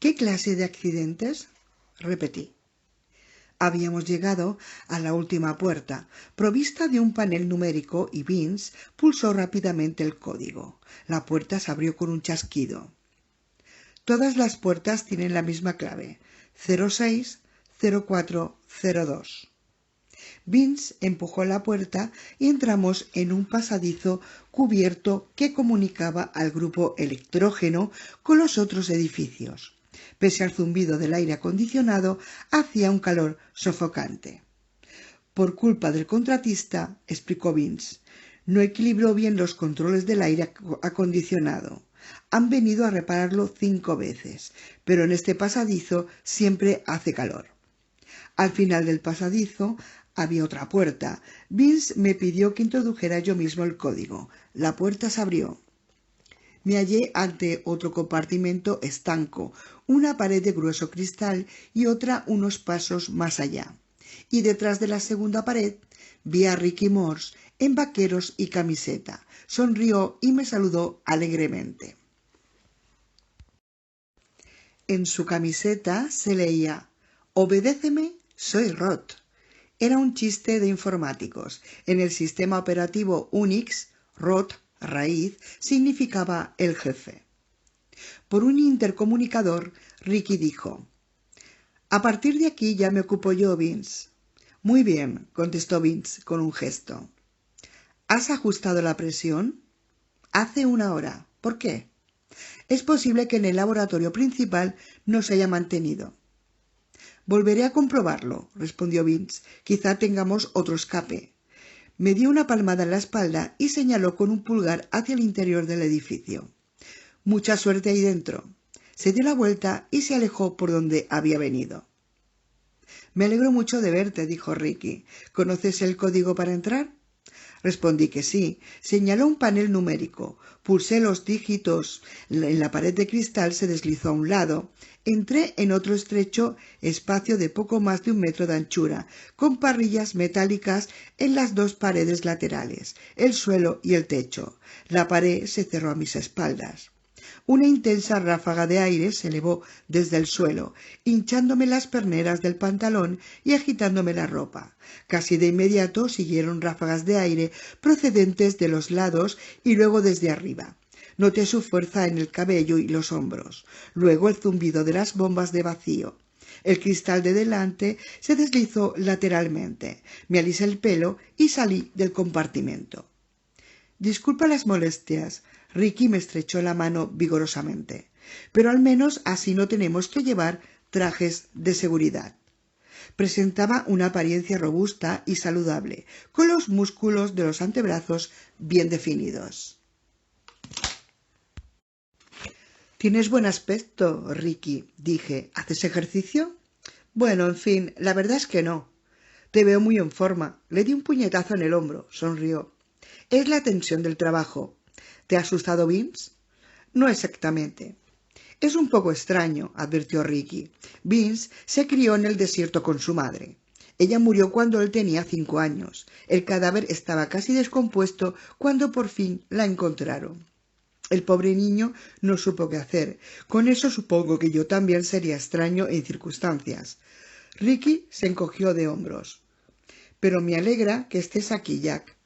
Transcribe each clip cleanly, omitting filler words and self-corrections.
¿Qué clase de accidentes? Repetí. Habíamos llegado a la última puerta, provista de un panel numérico, y Vince pulsó rápidamente el código. La puerta se abrió con un chasquido. Todas las puertas tienen la misma clave: 060402. Vince empujó la puerta y entramos en un pasadizo cubierto que comunicaba al grupo electrógeno con los otros edificios. Pese al zumbido del aire acondicionado, hacía un calor sofocante. Por culpa del contratista, explicó Vince, no equilibró bien los controles del aire acondicionado. Han venido a repararlo 5 veces, pero en este pasadizo siempre hace calor. Al final del pasadizo había otra puerta. Vince me pidió que introdujera yo mismo el código. La puerta se abrió. Me hallé ante otro compartimento estanco, una pared de grueso cristal y otra unos pasos más allá. Y detrás de la segunda pared vi a Ricky Morse en vaqueros y camiseta. Sonrió y me saludó alegremente. En su camiseta se leía: «Obedéceme, soy Rod». Era un chiste de informáticos. En el sistema operativo Unix, Rod, raíz, significaba el jefe. Por un intercomunicador, Ricky dijo: «A partir de aquí ya me ocupo yo, Vince». «Muy bien», contestó Vince con un gesto. «¿Has ajustado la presión?» «Hace 1 hora». «¿Por qué?» «Es posible que en el laboratorio principal no se haya mantenido». «Volveré a comprobarlo», respondió Vince. «Quizá tengamos otro escape». Me dio una palmada en la espalda y señaló con un pulgar hacia el interior del edificio. «Mucha suerte ahí dentro». Se dio la vuelta y se alejó por donde había venido. «Me alegro mucho de verte», dijo Ricky. «¿Conoces el código para entrar?» Respondí que sí. Señaló un panel numérico. Pulsé los dígitos. En la pared de cristal se deslizó a un lado. Entré en otro estrecho espacio de poco más de 1 metro de anchura, con parrillas metálicas en las 2 paredes laterales, el suelo y el techo. La pared se cerró a mis espaldas. Una intensa ráfaga de aire se elevó desde el suelo, hinchándome las perneras del pantalón y agitándome la ropa. Casi de inmediato siguieron ráfagas de aire procedentes de los lados y luego desde arriba. Noté su fuerza en el cabello y los hombros. Luego el zumbido de las bombas de vacío. El cristal de delante se deslizó lateralmente. Me alisé el pelo y salí del compartimento. «Disculpa las molestias». Ricky me estrechó la mano vigorosamente. «Pero al menos así no tenemos que llevar trajes de seguridad». Presentaba una apariencia robusta y saludable, con los músculos de los antebrazos bien definidos. «Tienes buen aspecto, Ricky», dije. «¿Haces ejercicio?» «Bueno, en fin, la verdad es que no». «Te veo muy en forma». Le di un puñetazo en el hombro. Sonrió. «Es la tensión del trabajo». «¿Te ha asustado Vince?» «No exactamente». «Es un poco extraño», advirtió Ricky. «Vince se crió en el desierto con su madre. Ella murió cuando él tenía 5 años. El cadáver estaba casi descompuesto cuando por fin la encontraron. El pobre niño no supo qué hacer. Con eso supongo que yo también sería extraño en circunstancias». Ricky se encogió de hombros. «Pero me alegra que estés aquí, Jack.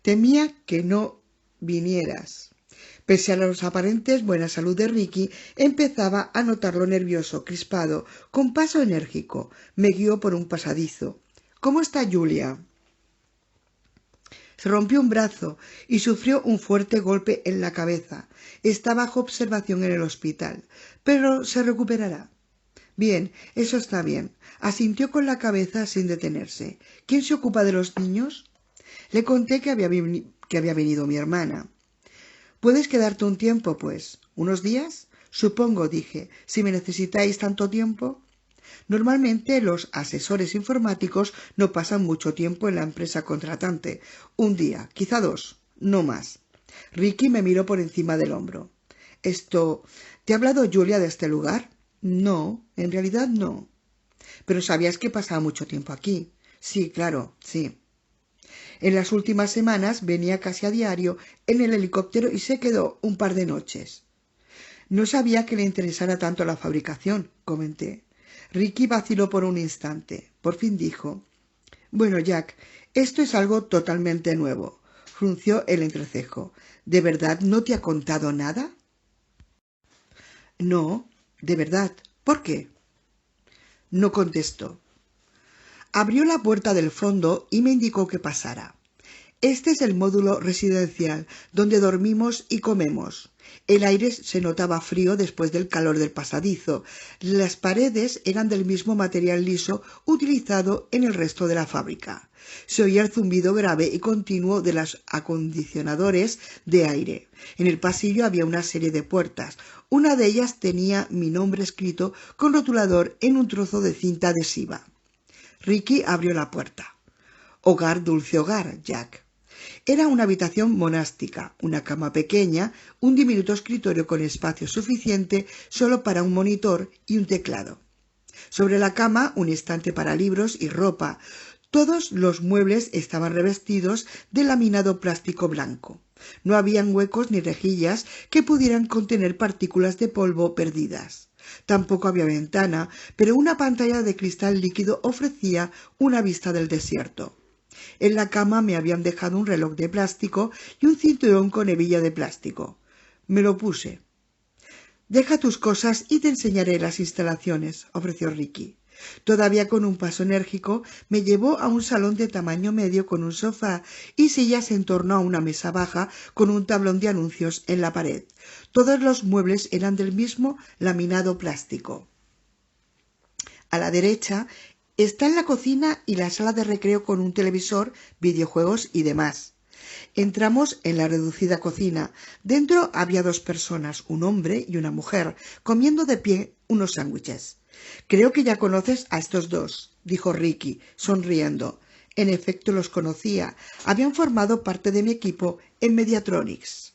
Temía que no vinieras». Pese a la aparente buena salud de Ricky, empezaba a notarlo nervioso, crispado, con paso enérgico. Me guió por un pasadizo. «¿Cómo está Julia?» Se rompió un brazo y sufrió un fuerte golpe en la cabeza. Está bajo observación en el hospital, pero se recuperará. «Bien, eso está bien», asintió con la cabeza sin detenerse. «¿Quién se ocupa de los niños?» Le conté que había venido mi hermana. «¿Puedes quedarte un tiempo, pues? ¿Unos días?» «Supongo», dije. «Si me necesitáis tanto tiempo». Normalmente los asesores informáticos no pasan mucho tiempo en la empresa contratante. 1 día, quizá 2, no más. Ricky me miró por encima del hombro. ¿Te ha hablado Julia de este lugar?» «No, en realidad no». «¿Pero sabías que pasaba mucho tiempo aquí?» «Sí, claro, sí». En las últimas semanas venía casi a diario en el helicóptero y se quedó un par de noches. No sabía que le interesara tanto la fabricación, comenté. Ricky vaciló por un instante. Por fin dijo: «Bueno, Jack, esto es algo totalmente nuevo». Frunció el entrecejo. «¿De verdad no te ha contado nada?» «No, de verdad. ¿Por qué?» No contestó. Abrió la puerta del fondo y me indicó que pasara. Este es el módulo residencial, donde dormimos y comemos. El aire se notaba frío después del calor del pasadizo. Las paredes eran del mismo material liso utilizado en el resto de la fábrica. Se oía el zumbido grave y continuo de los acondicionadores de aire. En el pasillo había una serie de puertas. Una de ellas tenía mi nombre escrito con rotulador en un trozo de cinta adhesiva. Ricky abrió la puerta. «Hogar, dulce hogar, Jack». Era una habitación monástica, una cama pequeña, un diminuto escritorio con espacio suficiente solo para un monitor y un teclado. Sobre la cama, un estante para libros y ropa. Todos los muebles estaban revestidos de laminado plástico blanco. No habían huecos ni rejillas que pudieran contener partículas de polvo perdidas. Tampoco había ventana, pero una pantalla de cristal líquido ofrecía una vista del desierto. En la cama me habían dejado un reloj de plástico y un cinturón con hebilla de plástico. Me lo puse. «Deja tus cosas y te enseñaré las instalaciones», ofreció Ricky. Todavía con un paso enérgico me llevó a un salón de tamaño medio con un sofá y sillas en torno a una mesa baja con un tablón de anuncios en la pared. Todos los muebles eran del mismo laminado plástico. A la derecha está la cocina y la sala de recreo con un televisor, videojuegos y demás. Entramos en la reducida cocina. Dentro había 2 personas, un hombre y una mujer, comiendo de pie unos sándwiches. «Creo que ya conoces a estos dos», dijo Ricky, sonriendo. En efecto los conocía. Habían formado parte de mi equipo en Mediatronics.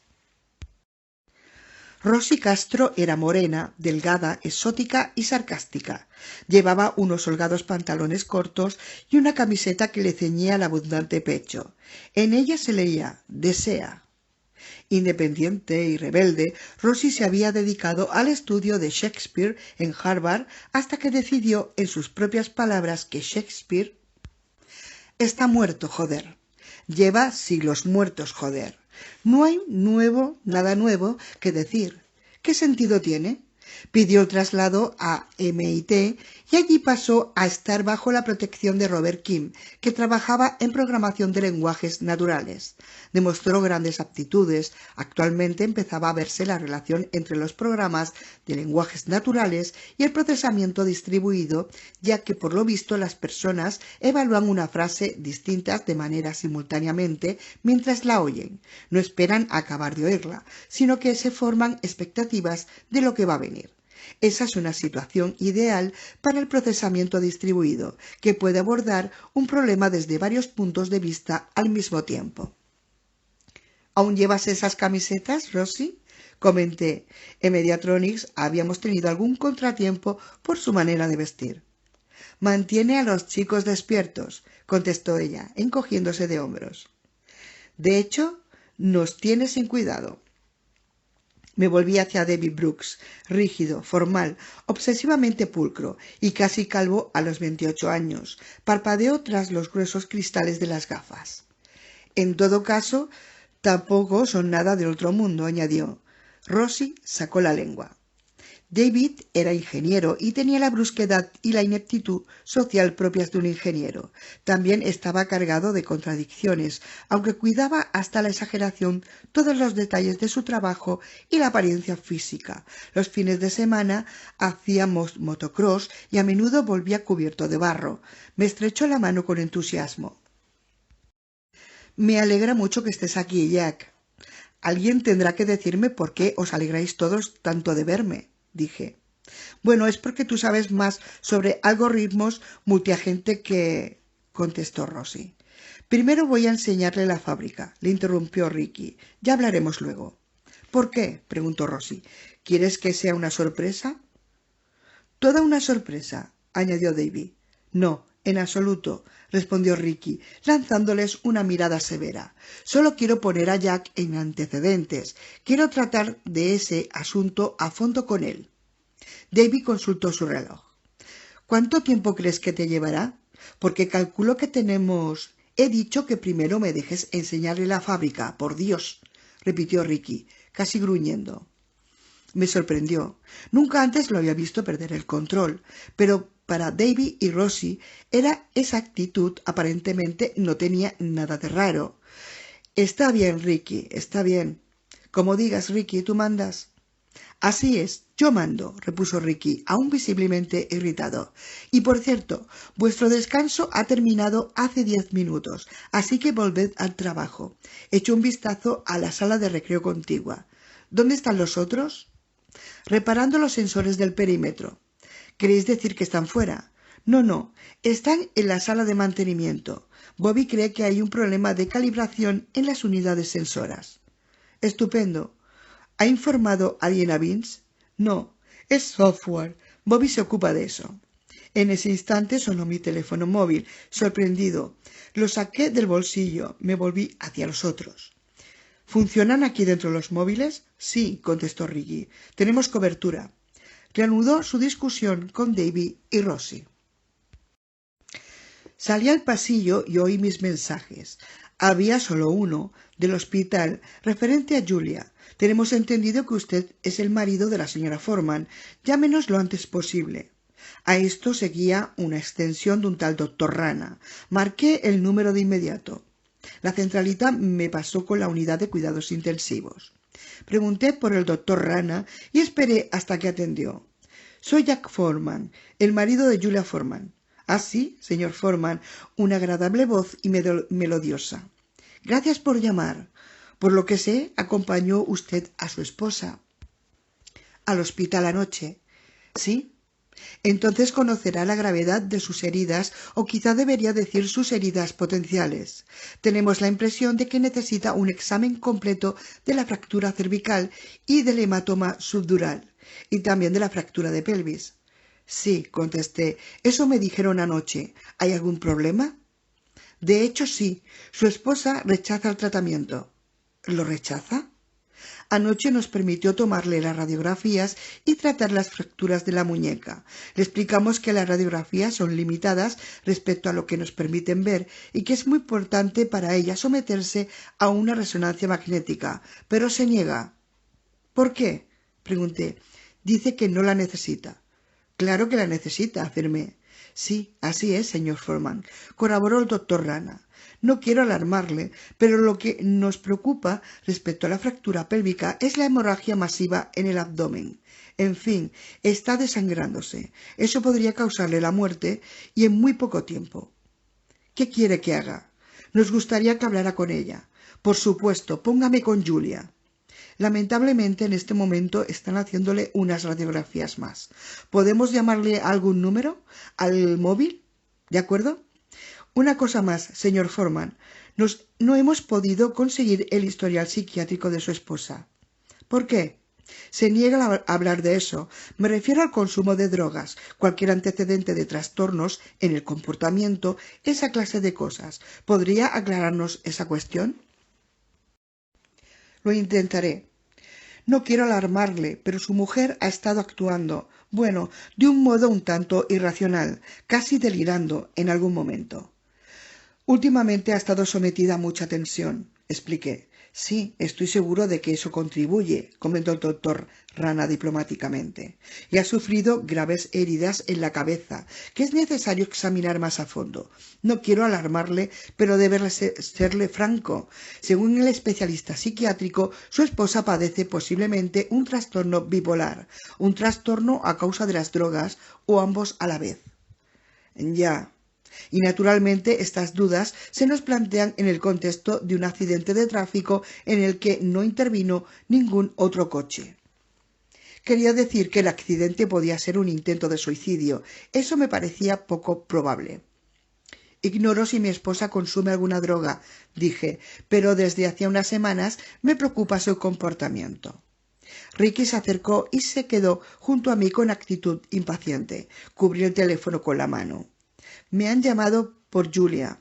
Rosy Castro era morena, delgada, exótica y sarcástica. Llevaba unos holgados pantalones cortos y una camiseta que le ceñía el abundante pecho. En ella se leía «Desea». Independiente y rebelde, Rosy se había dedicado al estudio de Shakespeare en Harvard hasta que decidió, en sus propias palabras, que Shakespeare está muerto, joder. Lleva siglos muertos, joder. No hay nada nuevo que decir. ¿Qué sentido tiene? Pidió el traslado a MIT y allí pasó a estar bajo la protección de Robert Kim, que trabajaba en programación de lenguajes naturales. Demostró grandes aptitudes. Actualmente empezaba a verse la relación entre los programas de lenguajes naturales y el procesamiento distribuido, ya que por lo visto las personas evalúan una frase distintas de manera simultáneamente mientras la oyen. No esperan a acabar de oírla, sino que se forman expectativas de lo que va a venir. Esa es una situación ideal para el procesamiento distribuido, que puede abordar un problema desde varios puntos de vista al mismo tiempo. ¿Aún llevas esas camisetas, Rosy?, comenté. En Mediatronics habíamos tenido algún contratiempo por su manera de vestir. «Mantiene a los chicos despiertos», contestó ella, encogiéndose de hombros. «De hecho, nos tiene sin cuidado». Me volví hacia David Brooks, rígido, formal, obsesivamente pulcro y casi calvo a los 28 años. Parpadeó tras los gruesos cristales de las gafas. «En todo caso, tampoco son nada del otro mundo», añadió. Rosy sacó la lengua. David era ingeniero y tenía la brusquedad y la ineptitud social propias de un ingeniero. También estaba cargado de contradicciones, aunque cuidaba hasta la exageración todos los detalles de su trabajo y la apariencia física. Los fines de semana hacíamos motocross y a menudo volvía cubierto de barro. Me estrechó la mano con entusiasmo. «Me alegra mucho que estés aquí, Jack. Alguien tendrá que decirme por qué os alegráis todos tanto de verme», dije. «Bueno, es porque tú sabes más sobre algoritmos multiagente que...», contestó Rosy. «Primero voy a enseñarle la fábrica», le interrumpió Ricky. «Ya hablaremos luego». «¿Por qué?», preguntó Rosy. «¿Quieres que sea una sorpresa?» «Toda una sorpresa», añadió David. «No, En absoluto, respondió Ricky, lanzándoles una mirada severa. Solo quiero poner a Jack en antecedentes. Quiero tratar de ese asunto a fondo con él. Davy consultó su reloj. ¿Cuánto tiempo crees que te llevará? Porque calculo que tenemos... He dicho que primero me dejes enseñarle la fábrica, por Dios, repitió Ricky, casi gruñendo. Me sorprendió. Nunca antes lo había visto perder el control, pero para Davy y Rosie esa actitud aparentemente no tenía nada de raro. Está bien, Ricky, está bien. Como digas, Ricky, tú mandas. Así es, yo mando, repuso Ricky, aún visiblemente irritado. Y por cierto, vuestro descanso ha terminado hace 10 minutos, así que volved al trabajo. Echo un vistazo a la sala de recreo contigua. ¿Dónde están los otros? Reparando los sensores del perímetro. ¿Queréis decir que están fuera? No, están en la sala de mantenimiento. Bobby cree que hay un problema de calibración en las unidades sensoras. Estupendo. ¿Ha informado alguien a Vince? No, es software. Bobby se ocupa de eso. En ese instante sonó mi teléfono móvil. Sorprendido, lo saqué del bolsillo. Me volví hacia los otros. ¿Funcionan aquí dentro los móviles? Sí, contestó Ricky. Tenemos cobertura. Reanudó su discusión con Davy y Rosie. Salí al pasillo y oí mis mensajes. Había solo uno, del hospital, referente a Julia. Tenemos entendido que usted es el marido de la señora Foreman. Llámenos lo antes posible. A esto seguía una extensión de un tal doctor Rana. Marqué el número de inmediato. La centralita me pasó con la unidad de cuidados intensivos. Pregunté por el doctor Rana y esperé hasta que atendió. Soy Jack Foreman, el marido de Julia Foreman. Ah, sí, señor Foreman, una agradable voz y melodiosa. Gracias por llamar. Por lo que sé, acompañó usted a su esposa al hospital anoche. ¿Sí? Entonces conocerá la gravedad de sus heridas, o quizá debería decir sus heridas potenciales. Tenemos la impresión de que necesita un examen completo de la fractura cervical y del hematoma subdural, y también de la fractura de pelvis. Sí, contesté, eso me dijeron anoche. ¿Hay algún problema? De hecho, sí. Su esposa rechaza el tratamiento. ¿Lo rechaza? Anoche nos permitió tomarle las radiografías y tratar las fracturas de la muñeca. Le explicamos que las radiografías son limitadas respecto a lo que nos permiten ver y que es muy importante para ella someterse a una resonancia magnética, pero se niega. ¿Por qué? Pregunté. Dice que no la necesita. Claro que la necesita, afirmé. Sí, así es, señor Foreman, colaboró el doctor Rana. No quiero alarmarle, pero lo que nos preocupa respecto a la fractura pélvica es la hemorragia masiva en el abdomen. En fin, está desangrándose. Eso podría causarle la muerte y en muy poco tiempo. ¿Qué quiere que haga? Nos gustaría que hablara con ella. Por supuesto, póngame con Julia. Lamentablemente en este momento están haciéndole unas radiografías más. ¿Podemos llamarle a algún número? ¿Al móvil? ¿De acuerdo? Una cosa más, señor Foreman. No hemos podido conseguir el historial psiquiátrico de su esposa. ¿Por qué? Se niega a hablar de eso. Me refiero al consumo de drogas, cualquier antecedente de trastornos en el comportamiento, esa clase de cosas. ¿Podría aclararnos esa cuestión? Lo intentaré. No quiero alarmarle, pero su mujer ha estado actuando, bueno, de un modo un tanto irracional, casi delirando en algún momento. Últimamente ha estado sometida a mucha tensión, expliqué. Sí, estoy seguro de que eso contribuye, comentó el doctor Rana diplomáticamente. Y ha sufrido graves heridas en la cabeza, que es necesario examinar más a fondo. No quiero alarmarle, pero debe serle franco. Según el especialista psiquiátrico, su esposa padece posiblemente un trastorno bipolar, un trastorno a causa de las drogas, o ambos a la vez. Ya. Y naturalmente estas dudas se nos plantean en el contexto de un accidente de tráfico en el que no intervino ningún otro coche. Quería decir que el accidente podía ser un intento de suicidio. Eso me parecía poco probable. Ignoro si mi esposa consume alguna droga, dije, pero desde hacía unas semanas me preocupa su comportamiento. Ricky se acercó y se quedó junto a mí con actitud impaciente. Cubrió el teléfono con la mano. Me han llamado por Julia.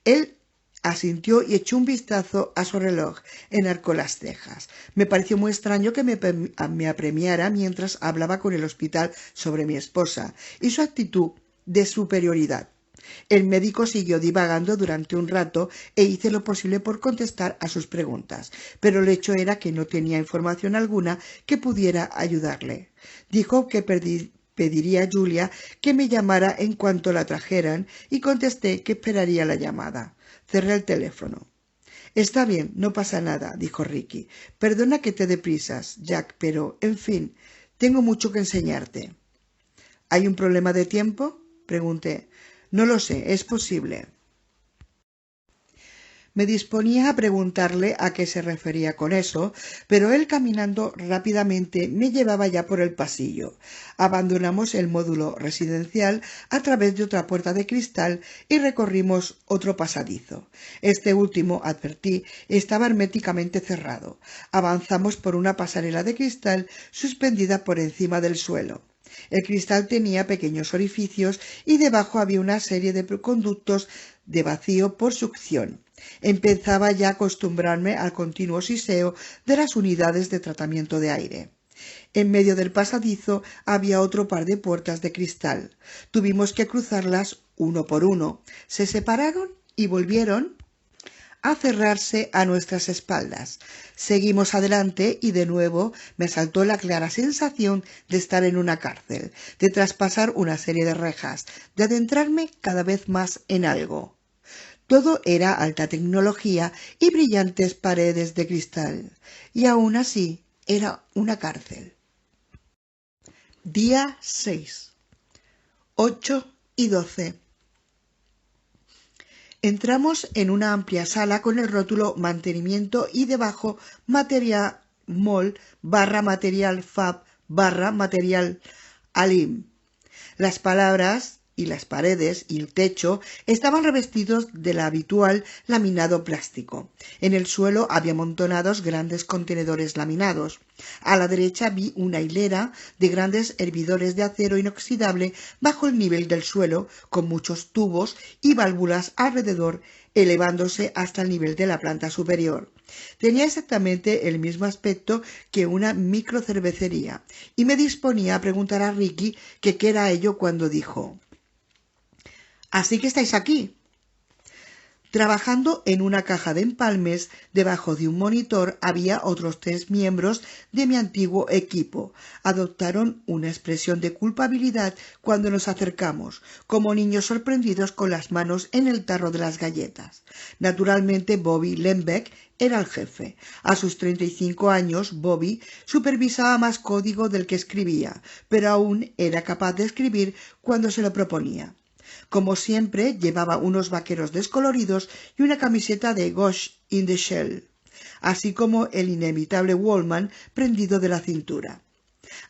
Él asintió y echó un vistazo a su reloj. Enarcó las cejas. Me pareció muy extraño que me apremiara mientras hablaba con el hospital sobre mi esposa y su actitud de superioridad. El médico siguió divagando durante un rato e hice lo posible por contestar a sus preguntas, pero el hecho era que no tenía información alguna que pudiera ayudarle. Dijo que pediría a Julia que me llamara en cuanto la trajeran y contesté que esperaría la llamada. Cerré el teléfono. Está bien, no pasa nada, dijo Ricky. Perdona que te dé prisas, Jack, pero, en fin, tengo mucho que enseñarte. ¿Hay un problema de tiempo? Pregunté. No lo sé, es posible. Me disponía a preguntarle a qué se refería con eso, pero él caminando rápidamente me llevaba ya por el pasillo. Abandonamos el módulo residencial a través de otra puerta de cristal y recorrimos otro pasadizo. Este último, advertí, estaba herméticamente cerrado. Avanzamos por una pasarela de cristal suspendida por encima del suelo. El cristal tenía pequeños orificios y debajo había una serie de conductos de vacío por succión. Empezaba ya a acostumbrarme al continuo siseo de las unidades de tratamiento de aire. En medio del pasadizo había otro par de puertas de cristal. Tuvimos que cruzarlas uno por uno. Se separaron y volvieron a cerrarse a nuestras espaldas. Seguimos adelante y de nuevo me asaltó la clara sensación de estar en una cárcel, de traspasar una serie de rejas, de adentrarme cada vez más en algo. Todo era alta tecnología y brillantes paredes de cristal, y aún así era una cárcel. Día 6. 8:12. Entramos en una amplia sala con el rótulo Mantenimiento y debajo Material Mall /Material Fab /Material Alim. Las palabras y las paredes y el techo estaban revestidos del habitual laminado plástico. En el suelo había amontonados grandes contenedores laminados. A la derecha vi una hilera de grandes hervidores de acero inoxidable bajo el nivel del suelo, con muchos tubos y válvulas alrededor, elevándose hasta el nivel de la planta superior. Tenía exactamente el mismo aspecto que una microcervecería, y me disponía a preguntar a Ricky qué era ello cuando dijo: «¿Así que estáis aquí?» Trabajando en una caja de empalmes, debajo de un monitor había otros 3 miembros de mi antiguo equipo. Adoptaron una expresión de culpabilidad cuando nos acercamos, como niños sorprendidos con las manos en el tarro de las galletas. Naturalmente, Bobby Lembeck era el jefe. A sus 35 años, Bobby supervisaba más código del que escribía, pero aún era capaz de escribir cuando se lo proponía. Como siempre, llevaba unos vaqueros descoloridos y una camiseta de Ghost in the Shell, así como el inevitable Wallman prendido de la cintura.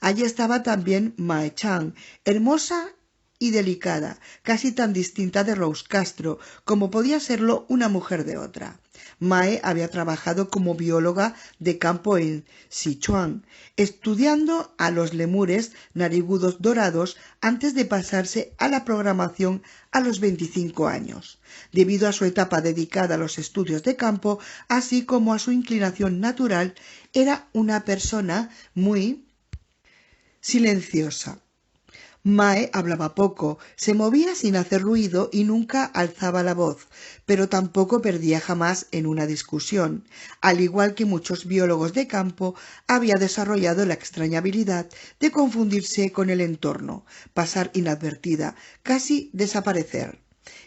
Allí estaba también Mae Chang, hermosa y delicada, casi tan distinta de Rose Castro como podía serlo una mujer de otra. Mae había trabajado como bióloga de campo en Sichuan, estudiando a los lemures narigudos dorados antes de pasarse a la programación a los 25 años. Debido a su etapa dedicada a los estudios de campo, así como a su inclinación natural, era una persona muy silenciosa. Mae hablaba poco, se movía sin hacer ruido y nunca alzaba la voz, pero tampoco perdía jamás en una discusión. Al igual que muchos biólogos de campo, había desarrollado la extraña habilidad de confundirse con el entorno, pasar inadvertida, casi desaparecer.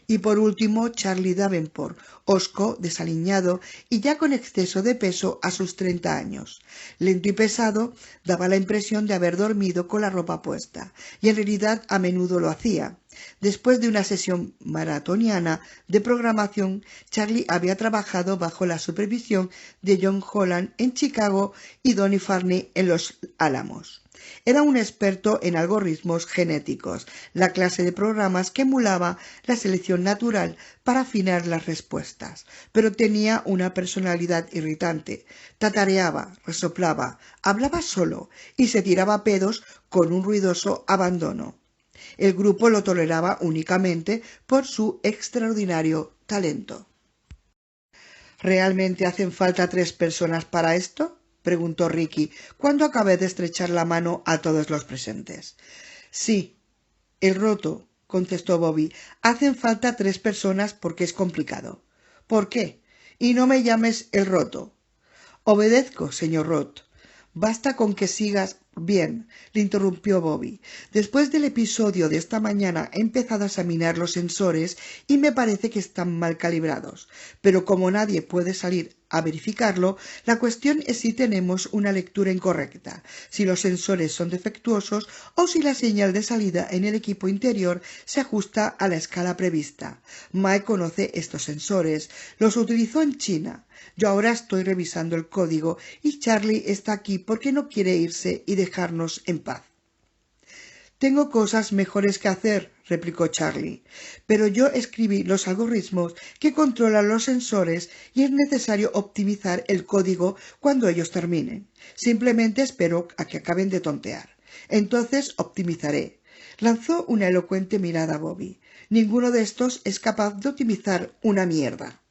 Y por último, Charlie Davenport, hosco, desaliñado y ya con exceso de peso a sus 30 años. Lento y pesado, daba la impresión de haber dormido con la ropa puesta, y en realidad a menudo lo hacía. Después de una sesión maratoniana de programación, Charlie había trabajado bajo la supervisión de John Holland en Chicago y Donny Farney en Los Álamos. Era un experto en algoritmos genéticos, la clase de programas que emulaba la selección natural para afinar las respuestas, pero tenía una personalidad irritante. Tatareaba, resoplaba, hablaba solo y se tiraba pedos con un ruidoso abandono. El grupo lo toleraba únicamente por su extraordinario talento. ¿Realmente hacen falta 3 personas para esto?, preguntó Ricky cuando acabé de estrechar la mano a todos los presentes. Sí, el roto, contestó Bobby. Hacen falta 3 personas porque es complicado. ¿Por qué? Y no me llames el roto. Obedezco, señor Roth. Basta con que sigas. Bien, le interrumpió Bobby. Después del episodio de esta mañana he empezado a examinar los sensores y me parece que están mal calibrados. Pero como nadie puede salir a verificarlo, la cuestión es si tenemos una lectura incorrecta, si los sensores son defectuosos o si la señal de salida en el equipo interior se ajusta a la escala prevista. Mike conoce estos sensores, los utilizó en China. Yo ahora estoy revisando el código y Charlie está aquí porque no quiere irse y dejarnos en paz. Tengo cosas mejores que hacer, replicó Charlie, pero yo escribí los algoritmos que controlan los sensores y es necesario optimizar el código cuando ellos terminen. Simplemente espero a que acaben de tontear. Entonces optimizaré. Lanzó una elocuente mirada a Bobby. Ninguno de estos es capaz de optimizar una mierda.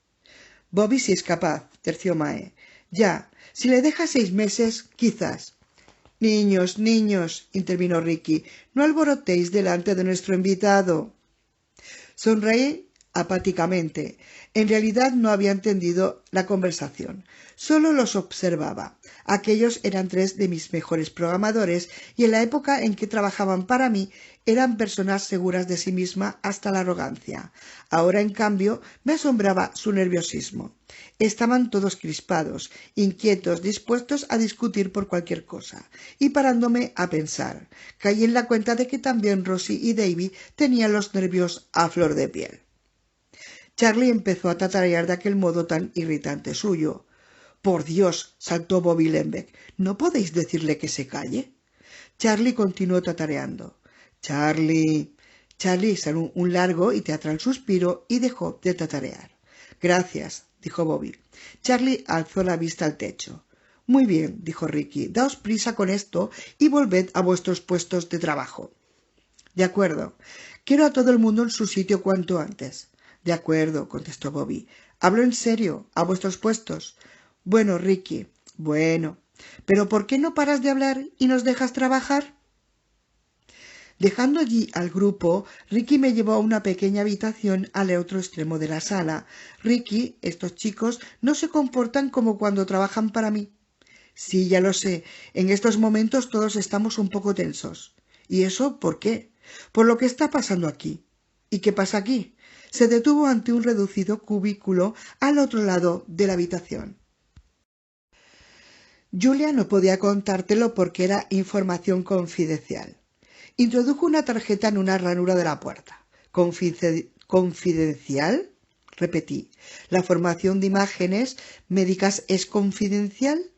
Bobby sí es capaz, terció Mae. Ya, si le deja 6 meses, quizás. Niños, intervino Ricky, no alborotéis delante de nuestro invitado. Sonreí apáticamente. En realidad no había entendido la conversación. Solo los observaba. Aquellos eran 3 de mis mejores programadores y en la época en que trabajaban para mí eran personas seguras de sí misma hasta la arrogancia. Ahora, en cambio, me asombraba su nerviosismo. Estaban todos crispados, inquietos, dispuestos a discutir por cualquier cosa. Y parándome a pensar, caí en la cuenta de que también Rosie y Davy tenían los nervios a flor de piel. Charlie empezó a tatarear de aquel modo tan irritante suyo. «Por Dios», saltó Bobby Lembeck, «¿no podéis decirle que se calle?» Charlie continuó tatareando. Charlie exhaló un largo y teatral suspiro y dejó de tatarear. «Gracias», dijo Bobby. Charlie alzó la vista al techo. «Muy bien», dijo Ricky, «daos prisa con esto y volved a vuestros puestos de trabajo». «De acuerdo. Quiero a todo el mundo en su sitio cuanto antes». «De acuerdo», contestó Bobby. «Hablo en serio. A vuestros puestos». «Bueno, Ricky». «Bueno. ¿Pero por qué no paras de hablar y nos dejas trabajar?» Dejando allí al grupo, Ricky me llevó a una pequeña habitación al otro extremo de la sala. «Ricky, estos chicos no se comportan como cuando trabajan para mí». «Sí, ya lo sé. En estos momentos todos estamos un poco tensos». «¿Y eso por qué?» «Por lo que está pasando aquí». «¿Y qué pasa aquí?» Se detuvo ante un reducido cubículo al otro lado de la habitación. Julia no podía contártelo porque era información confidencial. Introdujo una tarjeta en una ranura de la puerta. ¿Confidencial? Repetí. ¿La formación de imágenes médicas es confidencial?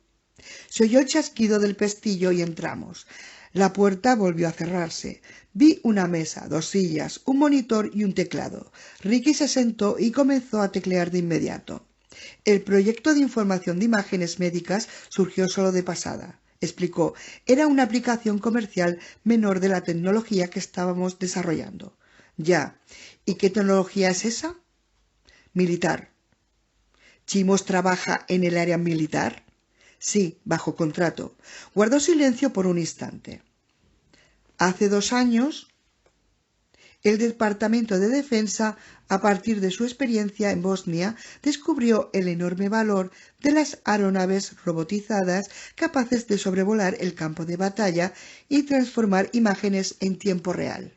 Se oyó el chasquido del pestillo y entramos. La puerta volvió a cerrarse. Vi una mesa, 2 sillas, un monitor y un teclado. Ricky se sentó y comenzó a teclear de inmediato. El proyecto de información de imágenes médicas surgió solo de pasada, explicó. Era una aplicación comercial menor de la tecnología que estábamos desarrollando. Ya. ¿Y qué tecnología es esa? Militar. ¿Chimos trabaja en el área militar? Sí, bajo contrato. Guardó silencio por un instante. Hace 2 años, el Departamento de Defensa, a partir de su experiencia en Bosnia, descubrió el enorme valor de las aeronaves robotizadas capaces de sobrevolar el campo de batalla y transformar imágenes en tiempo real.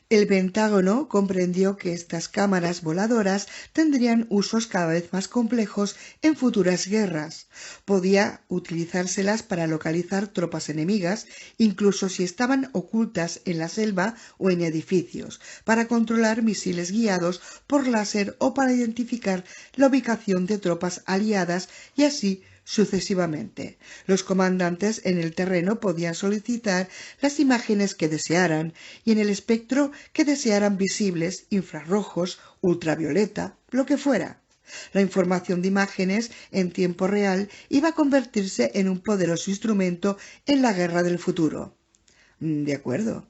El Pentágono comprendió que estas cámaras voladoras tendrían usos cada vez más complejos en futuras guerras. Podía utilizárselas para localizar tropas enemigas, incluso si estaban ocultas en la selva o en edificios, para controlar misiles guiados por láser o para identificar la ubicación de tropas aliadas y así sucesivamente. Los comandantes en el terreno podían solicitar las imágenes que desearan y en el espectro que desearan visibles, infrarrojos, ultravioleta, lo que fuera. La información de imágenes en tiempo real iba a convertirse en un poderoso instrumento en la guerra del futuro. De acuerdo.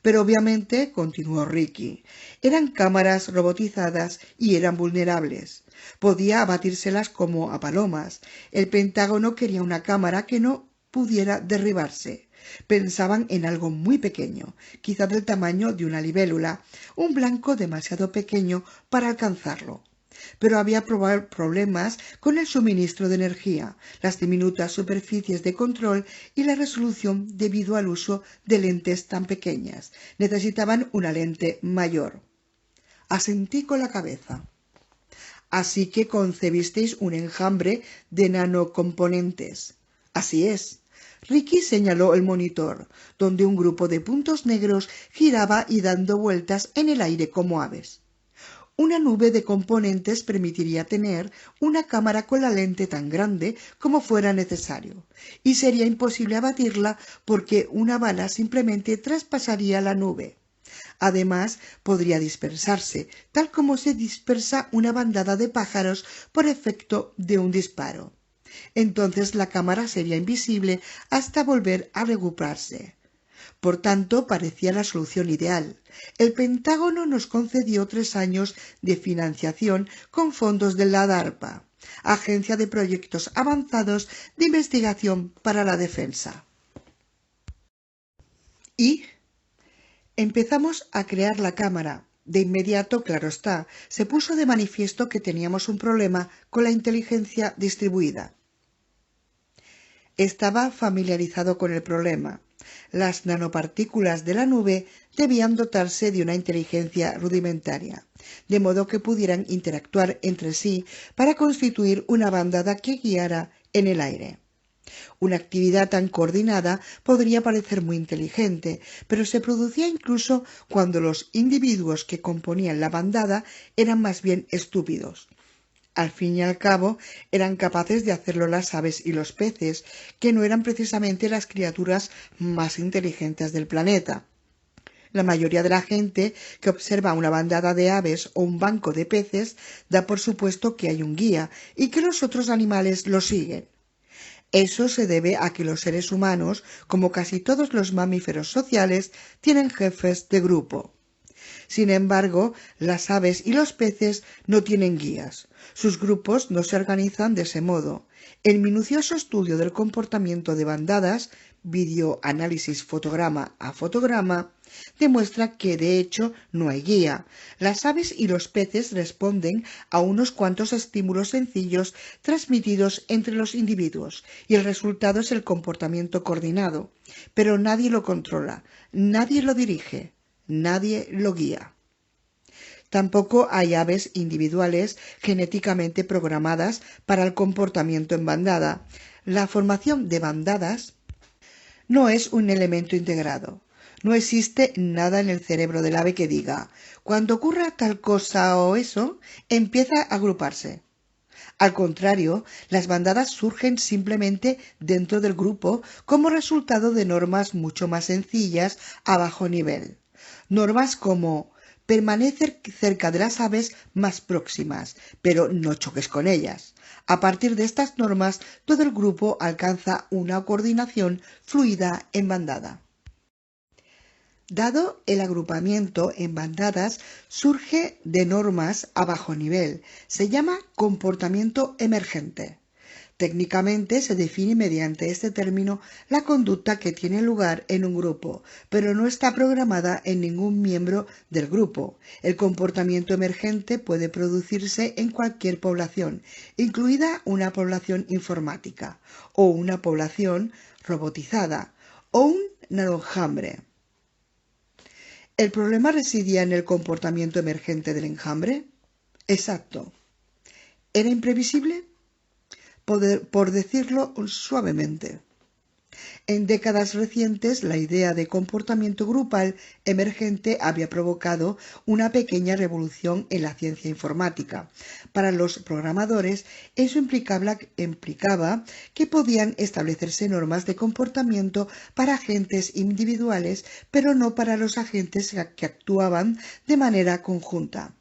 Pero obviamente, continuó Ricky, eran cámaras robotizadas y eran vulnerables. Podía abatírselas como a palomas. El Pentágono quería una cámara que no pudiera derribarse. Pensaban en algo muy pequeño, quizá del tamaño de una libélula, un blanco demasiado pequeño para alcanzarlo. Pero había problemas con el suministro de energía, las diminutas superficies de control y la resolución debido al uso de lentes tan pequeñas. Necesitaban una lente mayor. Asentí con la cabeza. Así que concebisteis un enjambre de nanocomponentes. Así es. Ricky señaló el monitor, donde un grupo de puntos negros giraba y dando vueltas en el aire como aves. Una nube de componentes permitiría tener una cámara con la lente tan grande como fuera necesario, y sería imposible abatirla porque una bala simplemente traspasaría la nube. Además, podría dispersarse, tal como se dispersa una bandada de pájaros por efecto de un disparo. Entonces la cámara sería invisible hasta volver a recuperarse. Por tanto, parecía la solución ideal. El Pentágono nos concedió 3 años de financiación con fondos de la DARPA, Agencia de Proyectos Avanzados de Investigación para la Defensa. Y empezamos a crear la cámara. De inmediato, claro está, se puso de manifiesto que teníamos un problema con la inteligencia distribuida. Estaba familiarizado con el problema. Las nanopartículas de la nube debían dotarse de una inteligencia rudimentaria, de modo que pudieran interactuar entre sí para constituir una bandada que guiara en el aire. Una actividad tan coordinada podría parecer muy inteligente, pero se producía incluso cuando los individuos que componían la bandada eran más bien estúpidos. Al fin y al cabo, eran capaces de hacerlo las aves y los peces, que no eran precisamente las criaturas más inteligentes del planeta. La mayoría de la gente que observa una bandada de aves o un banco de peces da por supuesto que hay un guía y que los otros animales lo siguen. Eso se debe a que los seres humanos, como casi todos los mamíferos sociales, tienen jefes de grupo. Sin embargo, las aves y los peces no tienen guías. Sus grupos no se organizan de ese modo. El minucioso estudio del comportamiento de bandadas, videoanálisis fotograma a fotograma, demuestra que de hecho no hay guía. Las aves y los peces responden a unos cuantos estímulos sencillos transmitidos entre los individuos y el resultado es el comportamiento coordinado. Pero nadie lo controla, nadie lo dirige. Nadie lo guía. Tampoco hay aves individuales genéticamente programadas para el comportamiento en bandada. La formación de bandadas no es un elemento integrado. No existe nada en el cerebro del ave que diga, cuando ocurra tal cosa o eso, empieza a agruparse. Al contrario, las bandadas surgen simplemente dentro del grupo como resultado de normas mucho más sencillas a bajo nivel. Normas como permanecer cerca de las aves más próximas, pero no choques con ellas. A partir de estas normas, todo el grupo alcanza una coordinación fluida en bandada. Dado el agrupamiento en bandadas, surge de normas a bajo nivel. Se llama comportamiento emergente. Técnicamente se define mediante este término la conducta que tiene lugar en un grupo, pero no está programada en ningún miembro del grupo. El comportamiento emergente puede producirse en cualquier población, incluida una población informática, o una población robotizada, o un nanojambre. ¿El problema residía en el comportamiento emergente del enjambre? Exacto. ¿Era imprevisible? Por decirlo suavemente. En décadas recientes, la idea de comportamiento grupal emergente había provocado una pequeña revolución en la ciencia informática. Para los programadores, eso implicaba que podían establecerse normas de comportamiento para agentes individuales, pero no para los agentes que actuaban de manera conjunta.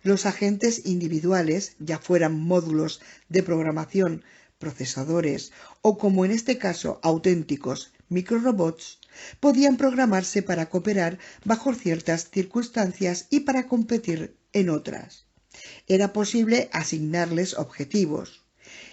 Los agentes individuales, ya fueran módulos de programación, procesadores o, como en este caso, auténticos microrobots, podían programarse para cooperar bajo ciertas circunstancias y para competir en otras. Era posible asignarles objetivos.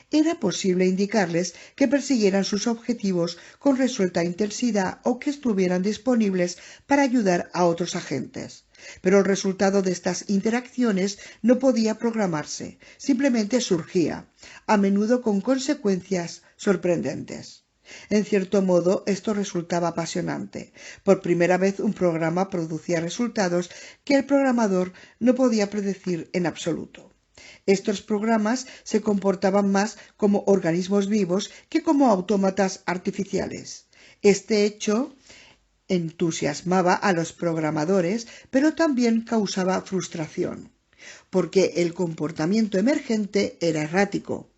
Era posible indicarles que persiguieran sus objetivos con resuelta intensidad o que estuvieran disponibles para ayudar a otros agentes. Pero el resultado de estas interacciones no podía programarse, simplemente surgía, a menudo con consecuencias sorprendentes. En cierto modo, esto resultaba apasionante. Por primera vez un programa producía resultados que el programador no podía predecir en absoluto. Estos programas se comportaban más como organismos vivos que como autómatas artificiales. Este hecho entusiasmaba a los programadores, pero también causaba frustración, porque el comportamiento emergente era errático.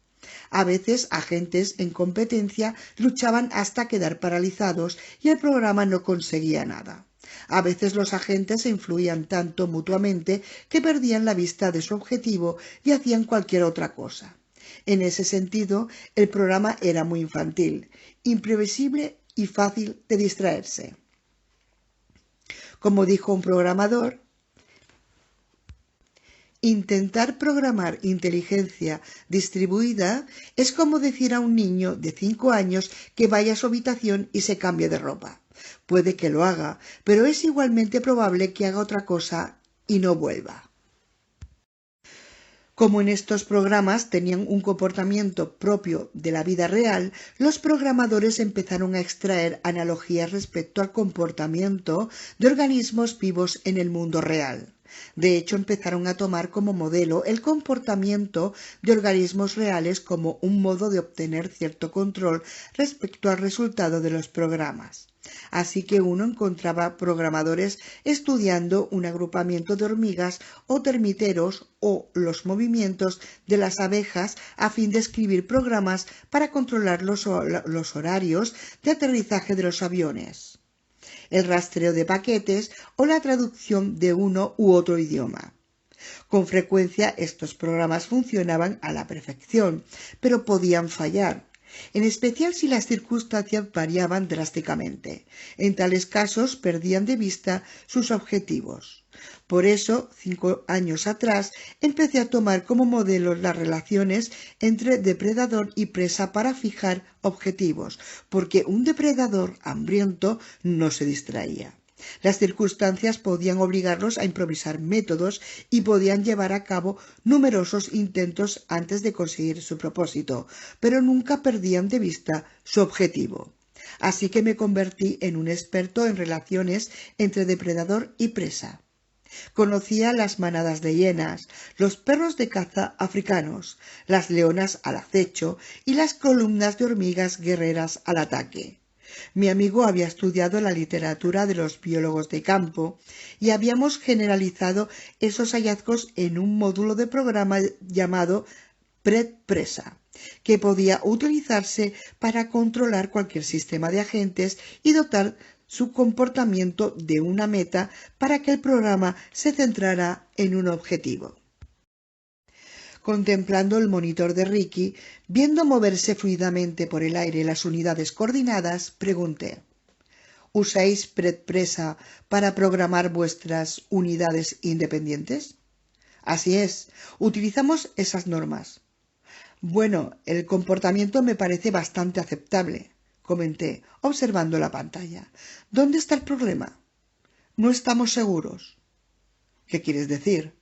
A veces agentes en competencia luchaban hasta quedar paralizados y el programa no conseguía nada. A veces los agentes se influían tanto mutuamente que perdían la vista de su objetivo y hacían cualquier otra cosa. En ese sentido, el programa era muy infantil, imprevisible y fácil de distraerse. Como dijo un programador, intentar programar inteligencia distribuida es como decir a un niño de 5 años que vaya a su habitación y se cambie de ropa. Puede que lo haga, pero es igualmente probable que haga otra cosa y no vuelva. Como en estos programas tenían un comportamiento propio de la vida real, los programadores empezaron a extraer analogías respecto al comportamiento de organismos vivos en el mundo real. De hecho, empezaron a tomar como modelo el comportamiento de organismos reales como un modo de obtener cierto control respecto al resultado de los programas. Así que uno encontraba programadores estudiando un agrupamiento de hormigas o termiteros o los movimientos de las abejas a fin de escribir programas para controlar los horarios de aterrizaje de los aviones, el rastreo de paquetes o la traducción de uno u otro idioma. Con frecuencia estos programas funcionaban a la perfección, pero podían fallar, en especial si las circunstancias variaban drásticamente. En tales casos perdían de vista sus objetivos. Por eso, 5 años atrás, empecé a tomar como modelo las relaciones entre depredador y presa para fijar objetivos, porque un depredador hambriento no se distraía. Las circunstancias podían obligarlos a improvisar métodos y podían llevar a cabo numerosos intentos antes de conseguir su propósito, pero nunca perdían de vista su objetivo. Así que me convertí en un experto en relaciones entre depredador y presa. Conocía las manadas de hienas, los perros de caza africanos, las leonas al acecho y las columnas de hormigas guerreras al ataque. Mi amigo había estudiado la literatura de los biólogos de campo y habíamos generalizado esos hallazgos en un módulo de programa llamado PRED-Presa, que podía utilizarse para controlar cualquier sistema de agentes y dotar su comportamiento de una meta para que el programa se centrara en un objetivo. Contemplando el monitor de Ricky, viendo moverse fluidamente por el aire las unidades coordinadas, pregunté: ¿Usáis PRED-Presa para programar vuestras unidades independientes? Así es, utilizamos esas normas. Bueno, el comportamiento me parece bastante aceptable, comenté, observando la pantalla. ¿Dónde está el problema? No estamos seguros. ¿Qué quieres decir?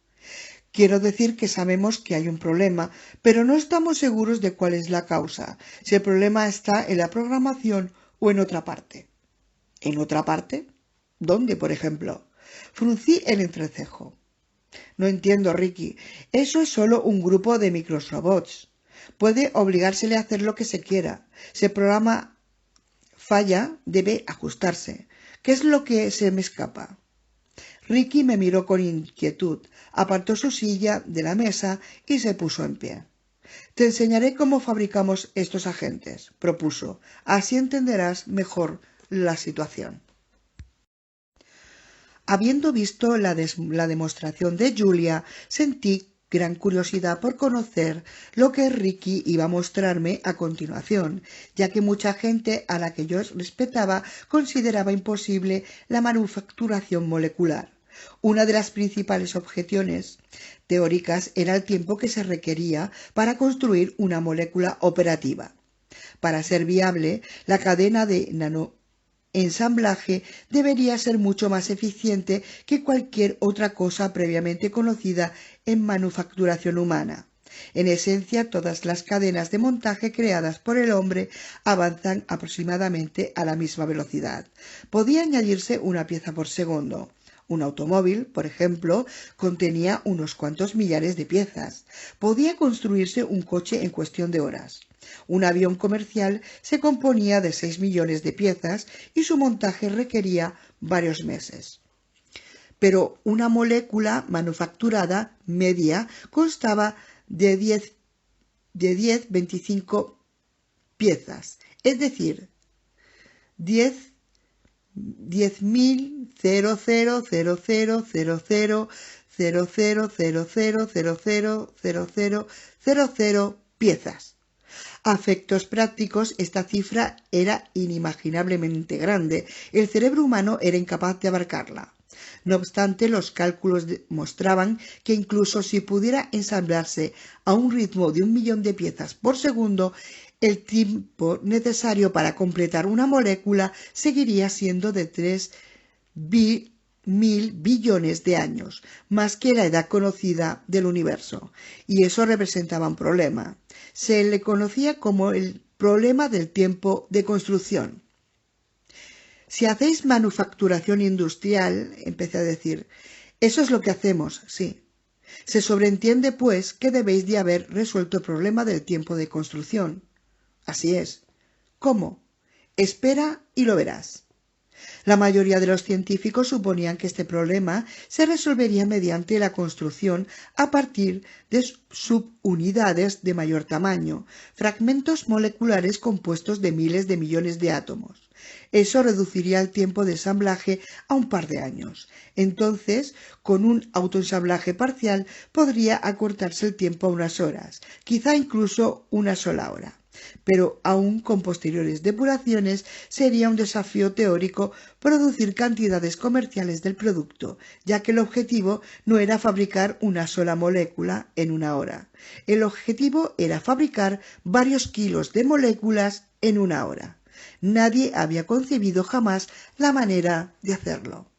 Quiero decir que sabemos que hay un problema, pero no estamos seguros de cuál es la causa, si el problema está en la programación o en otra parte. ¿En otra parte? ¿Dónde, por ejemplo? Fruncí el entrecejo. No entiendo, Ricky. Eso es solo un grupo de microrobots. Puede obligársele a hacer lo que se quiera. Si el programa falla, debe ajustarse. ¿Qué es lo que se me escapa? Ricky me miró con inquietud, apartó su silla de la mesa y se puso en pie. Te enseñaré cómo fabricamos estos agentes, propuso. Así entenderás mejor la situación. Habiendo visto la demostración de Julia, sentí gran curiosidad por conocer lo que Ricky iba a mostrarme a continuación, ya que mucha gente a la que yo respetaba consideraba imposible la manufacturación molecular. Una de las principales objeciones teóricas era el tiempo que se requería para construir una molécula operativa. Para ser viable, la cadena de ensamblaje debería ser mucho más eficiente que cualquier otra cosa previamente conocida en manufacturación humana. En esencia, todas las cadenas de montaje creadas por el hombre avanzan aproximadamente a la misma velocidad. Podía añadirse una pieza por segundo. Un automóvil, por ejemplo, contenía unos cuantos millares de piezas. Podía construirse un coche en cuestión de horas. Un avión comercial se componía de 6 millones de piezas y su montaje requería varios meses. Pero una molécula manufacturada media constaba de 10-25 piezas, es decir, 10.000 piezas. A efectos prácticos, esta cifra era inimaginablemente grande. El cerebro humano era incapaz de abarcarla. No obstante, los cálculos mostraban que incluso si pudiera ensamblarse a un ritmo de 1 millón de piezas por segundo, el tiempo necesario para completar una molécula seguiría siendo de 3.000 billones de años, más que la edad conocida del universo, y eso representaba un problema. Se le conocía como el problema del tiempo de construcción. Si hacéis manufacturación industrial, empecé a decir, eso es lo que hacemos, sí. Se sobreentiende, pues, que debéis de haber resuelto el problema del tiempo de construcción. Así es. ¿Cómo? Espera y lo verás. La mayoría de los científicos suponían que este problema se resolvería mediante la construcción a partir de subunidades de mayor tamaño, fragmentos moleculares compuestos de miles de millones de átomos. Eso reduciría el tiempo de ensamblaje a un par de años. Entonces, con un autoensamblaje parcial podría acortarse el tiempo a unas horas, quizá incluso una sola hora. Pero aún con posteriores depuraciones sería un desafío teórico producir cantidades comerciales del producto, ya que el objetivo no era fabricar una sola molécula en una hora. El objetivo era fabricar varios kilos de moléculas en una hora. Nadie había concebido jamás la manera de hacerlo.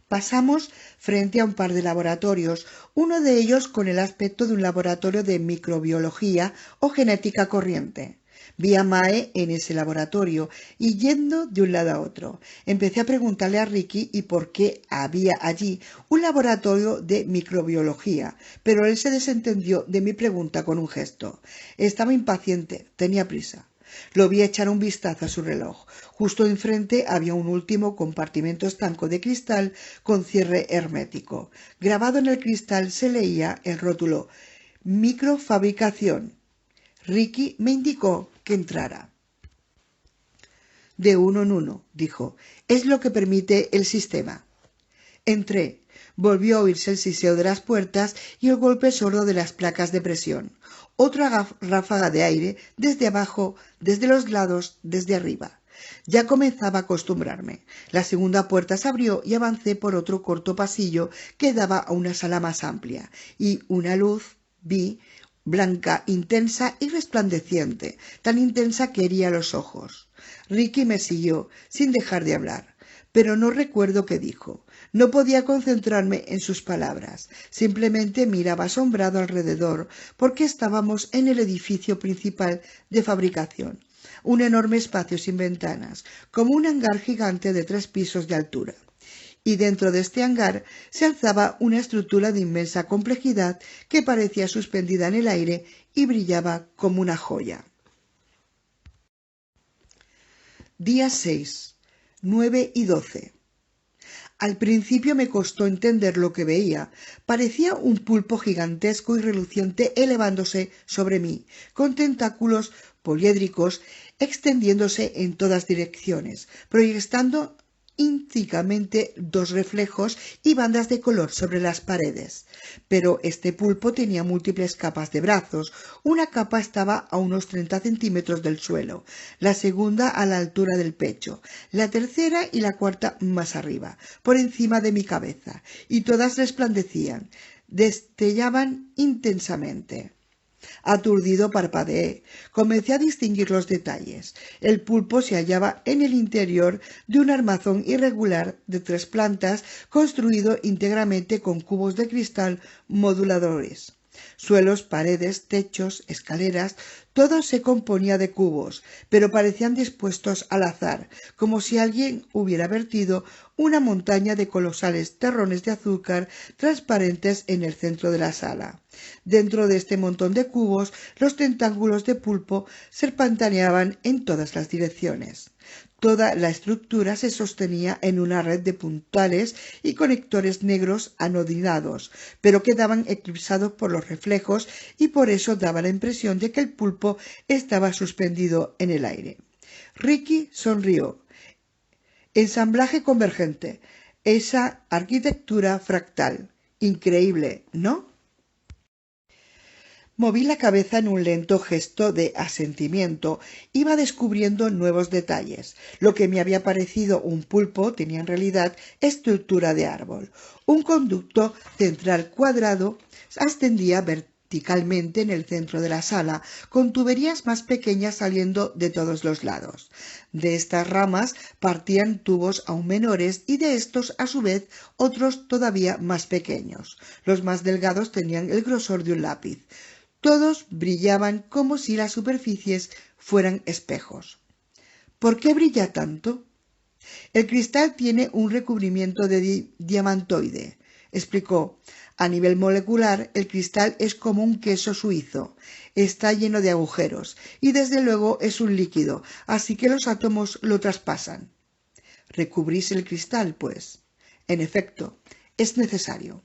Pasamos frente a un par de laboratorios, uno de ellos con el aspecto de un laboratorio de microbiología o genética corriente. Vi a Mae en ese laboratorio y yendo de un lado a otro. Empecé a preguntarle a Ricky y por qué había allí un laboratorio de microbiología, pero él se desentendió de mi pregunta con un gesto. Estaba impaciente, tenía prisa. Lo vi echar un vistazo a su reloj. Justo enfrente había un último compartimento estanco de cristal con cierre hermético. Grabado en el cristal se leía el rótulo Microfabricación. Ricky me indicó que entrara. De uno en uno, dijo. Es lo que permite el sistema. Entré. Volvió a oírse el siseo de las puertas y el golpe sordo de las placas de presión. Otra ráfaga de aire, desde abajo, desde los lados, desde arriba. Ya comenzaba a acostumbrarme. La segunda puerta se abrió y avancé por otro corto pasillo que daba a una sala más amplia, y una luz vi, blanca, intensa y resplandeciente, tan intensa que hería los ojos. Ricky me siguió, sin dejar de hablar, pero no recuerdo qué dijo. No podía concentrarme en sus palabras. Simplemente miraba asombrado alrededor, porque estábamos en el edificio principal de fabricación, un enorme espacio sin ventanas, como un hangar gigante de 3 pisos de altura. Y dentro de este hangar se alzaba una estructura de inmensa complejidad que parecía suspendida en el aire y brillaba como una joya. Día 6, 9 y 12. Al principio me costó entender lo que veía. Parecía un pulpo gigantesco y reluciente elevándose sobre mí, con tentáculos poliédricos extendiéndose en todas direcciones, proyectando intrínsecamente dos reflejos y bandas de color sobre las paredes. Pero este pulpo tenía múltiples capas de brazos. Una capa estaba a unos 30 centímetros del suelo, la segunda a la altura del pecho, la tercera y la cuarta más arriba, por encima de mi cabeza, y todas resplandecían, destellaban intensamente. Aturdido parpadeé. Comencé a distinguir los detalles. El pulpo se hallaba en el interior de un armazón irregular de 3 plantas, construido íntegramente con cubos de cristal moduladores. Suelos, paredes, techos, escaleras, todo se componía de cubos, pero parecían dispuestos al azar, como si alguien hubiera vertido una montaña de colosales terrones de azúcar transparentes en el centro de la sala. Dentro de este montón de cubos, los tentáculos de pulpo serpenteaban en todas las direcciones. Toda la estructura se sostenía en una red de puntales y conectores negros anodinados, pero quedaban eclipsados por los reflejos y por eso daba la impresión de que el pulpo estaba suspendido en el aire. Ricky sonrió. Ensamblaje convergente. Esa arquitectura fractal. Increíble, ¿no? Moví la cabeza en un lento gesto de asentimiento. Iba descubriendo nuevos detalles. Lo que me había parecido un pulpo tenía en realidad estructura de árbol. Un conducto central cuadrado ascendía verticalmente en el centro de la sala, con tuberías más pequeñas saliendo de todos los lados. De estas ramas partían tubos aún menores y de estos, a su vez, otros todavía más pequeños. Los más delgados tenían el grosor de un lápiz. Todos brillaban como si las superficies fueran espejos. ¿Por qué brilla tanto? El cristal tiene un recubrimiento de diamantoide, explicó. A nivel molecular, el cristal es como un queso suizo. Está lleno de agujeros y desde luego es un líquido, así que los átomos lo traspasan. ¿Recubrís el cristal, pues? En efecto, es necesario.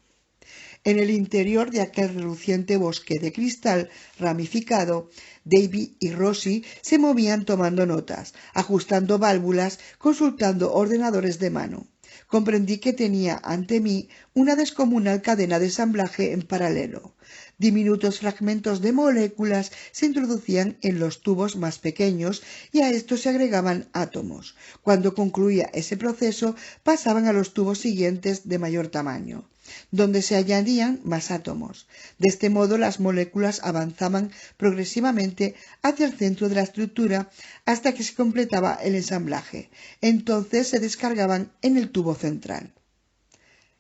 En el interior de aquel reluciente bosque de cristal ramificado, Davy y Rosie se movían tomando notas, ajustando válvulas, consultando ordenadores de mano. Comprendí que tenía ante mí una descomunal cadena de ensamblaje en paralelo. Diminutos fragmentos de moléculas se introducían en los tubos más pequeños y a estos se agregaban átomos. Cuando concluía ese proceso, pasaban a los tubos siguientes de mayor tamaño, donde se añadían más átomos. De este modo las moléculas avanzaban progresivamente hacia el centro de la estructura hasta que se completaba el ensamblaje. Entonces se descargaban en el tubo central.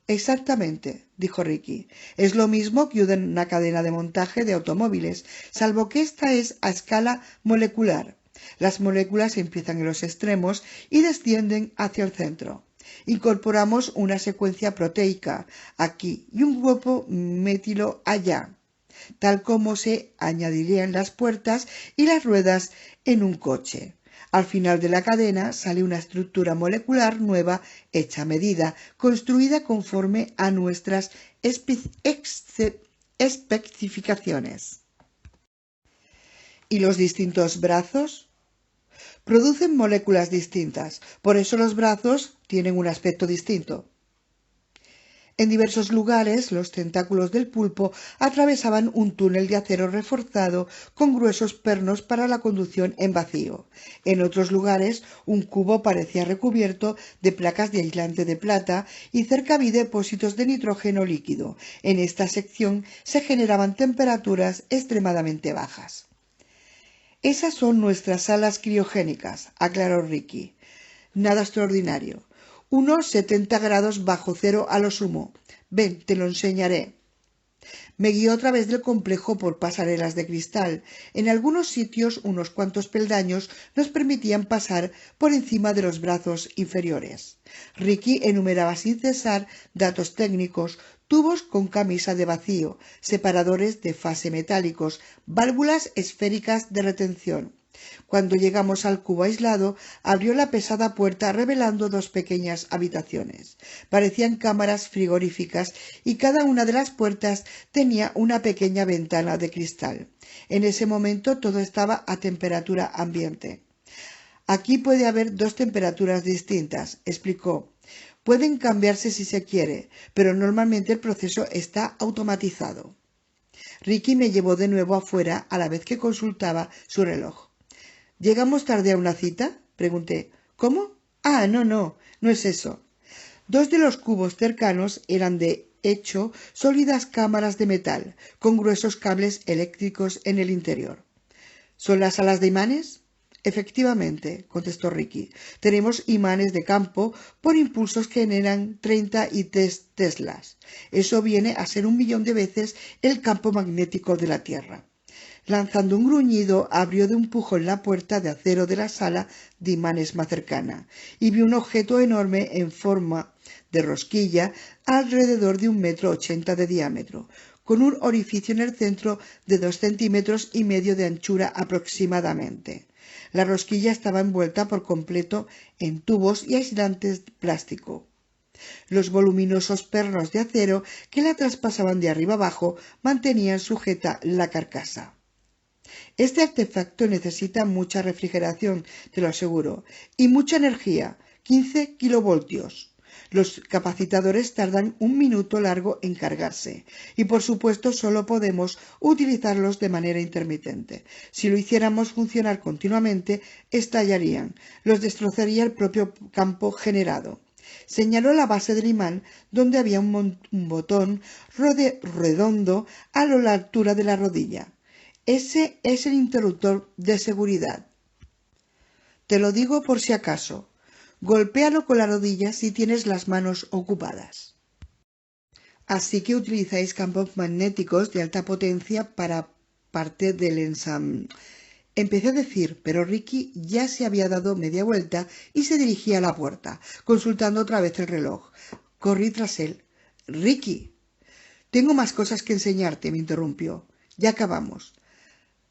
Exactamente, dijo Ricky. Es lo mismo que una cadena de montaje de automóviles, salvo que esta es a escala molecular. Las moléculas empiezan en los extremos y descienden hacia el centro. Incorporamos una secuencia proteica aquí y un grupo metilo allá, tal como se añadirían las puertas y las ruedas en un coche. Al final de la cadena sale una estructura molecular nueva hecha a medida, construida conforme a nuestras especificaciones. ¿Y los distintos brazos? Producen moléculas distintas, por eso los brazos tienen un aspecto distinto. En diversos lugares, los tentáculos del pulpo atravesaban un túnel de acero reforzado con gruesos pernos para la conducción en vacío. En otros lugares, un cubo parecía recubierto de placas de aislante de plata y cerca vi depósitos de nitrógeno líquido. En esta sección se generaban temperaturas extremadamente bajas. Esas son nuestras salas criogénicas, aclaró Ricky. Nada extraordinario. Unos 70 grados bajo cero a lo sumo. Ven, te lo enseñaré. Me guió a través del complejo por pasarelas de cristal. En algunos sitios unos cuantos peldaños nos permitían pasar por encima de los brazos inferiores. Ricky enumeraba sin cesar datos técnicos, tubos con camisa de vacío, separadores de fase metálicos, válvulas esféricas de retención. Cuando llegamos al cubo aislado, abrió la pesada puerta revelando dos pequeñas habitaciones. Parecían cámaras frigoríficas y cada una de las puertas tenía una pequeña ventana de cristal. En ese momento todo estaba a temperatura ambiente. Aquí puede haber dos temperaturas distintas, explicó. Pueden cambiarse si se quiere, pero normalmente el proceso está automatizado. Ricky me llevó de nuevo afuera a la vez que consultaba su reloj. ¿Llegamos tarde a una cita?, pregunté. ¿Cómo? Ah, no es eso. Dos de los cubos cercanos eran de hecho sólidas cámaras de metal, con gruesos cables eléctricos en el interior. ¿Son las salas de imanes? Efectivamente, contestó Ricky. Tenemos imanes de campo por impulsos que generan 33 teslas. Eso viene a ser 1.000.000 de veces el campo magnético de la Tierra. Lanzando un gruñido, abrió de un empujón la puerta de acero de la sala de imanes más cercana y vio un objeto enorme en forma de rosquilla alrededor de 1,80 m de diámetro, con un orificio en el centro de 2,5 centímetros de anchura aproximadamente. La rosquilla estaba envuelta por completo en tubos y aislantes de plástico. Los voluminosos pernos de acero que la traspasaban de arriba abajo mantenían sujeta la carcasa. Este artefacto necesita mucha refrigeración, te lo aseguro, y mucha energía, 15 kilovoltios. Los capacitadores tardan 1 minuto largo en cargarse y por supuesto solo podemos utilizarlos de manera intermitente. Si lo hiciéramos funcionar continuamente, estallarían, los destrozaría el propio campo generado. Señaló la base del imán donde había un botón redondo a la altura de la rodilla. Ese es el interruptor de seguridad. Te lo digo por si acaso. Golpéalo con la rodilla si tienes las manos ocupadas. Así que utilizáis campos magnéticos de alta potencia para parte del ensamble. Empecé a decir, pero Ricky ya se había dado media vuelta y se dirigía a la puerta, consultando otra vez el reloj. Corrí tras él. Ricky. Tengo más cosas que enseñarte, me interrumpió. Ya acabamos.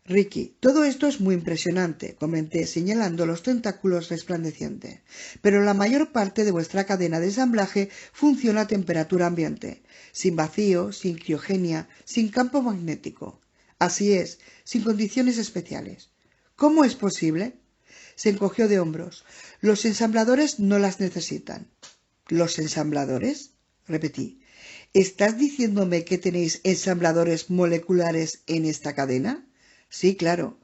Ricky, todo esto es muy impresionante, comenté, señalando los tentáculos resplandecientes, pero la mayor parte de vuestra cadena de ensamblaje funciona a temperatura ambiente, sin vacío, sin criogenia, sin campo magnético. Así es, sin condiciones especiales. ¿Cómo es posible? Se encogió de hombros. Los ensambladores no las necesitan. ¿Los ensambladores? Repetí. ¿Estás diciéndome que tenéis ensambladores moleculares en esta cadena? Sí, claro.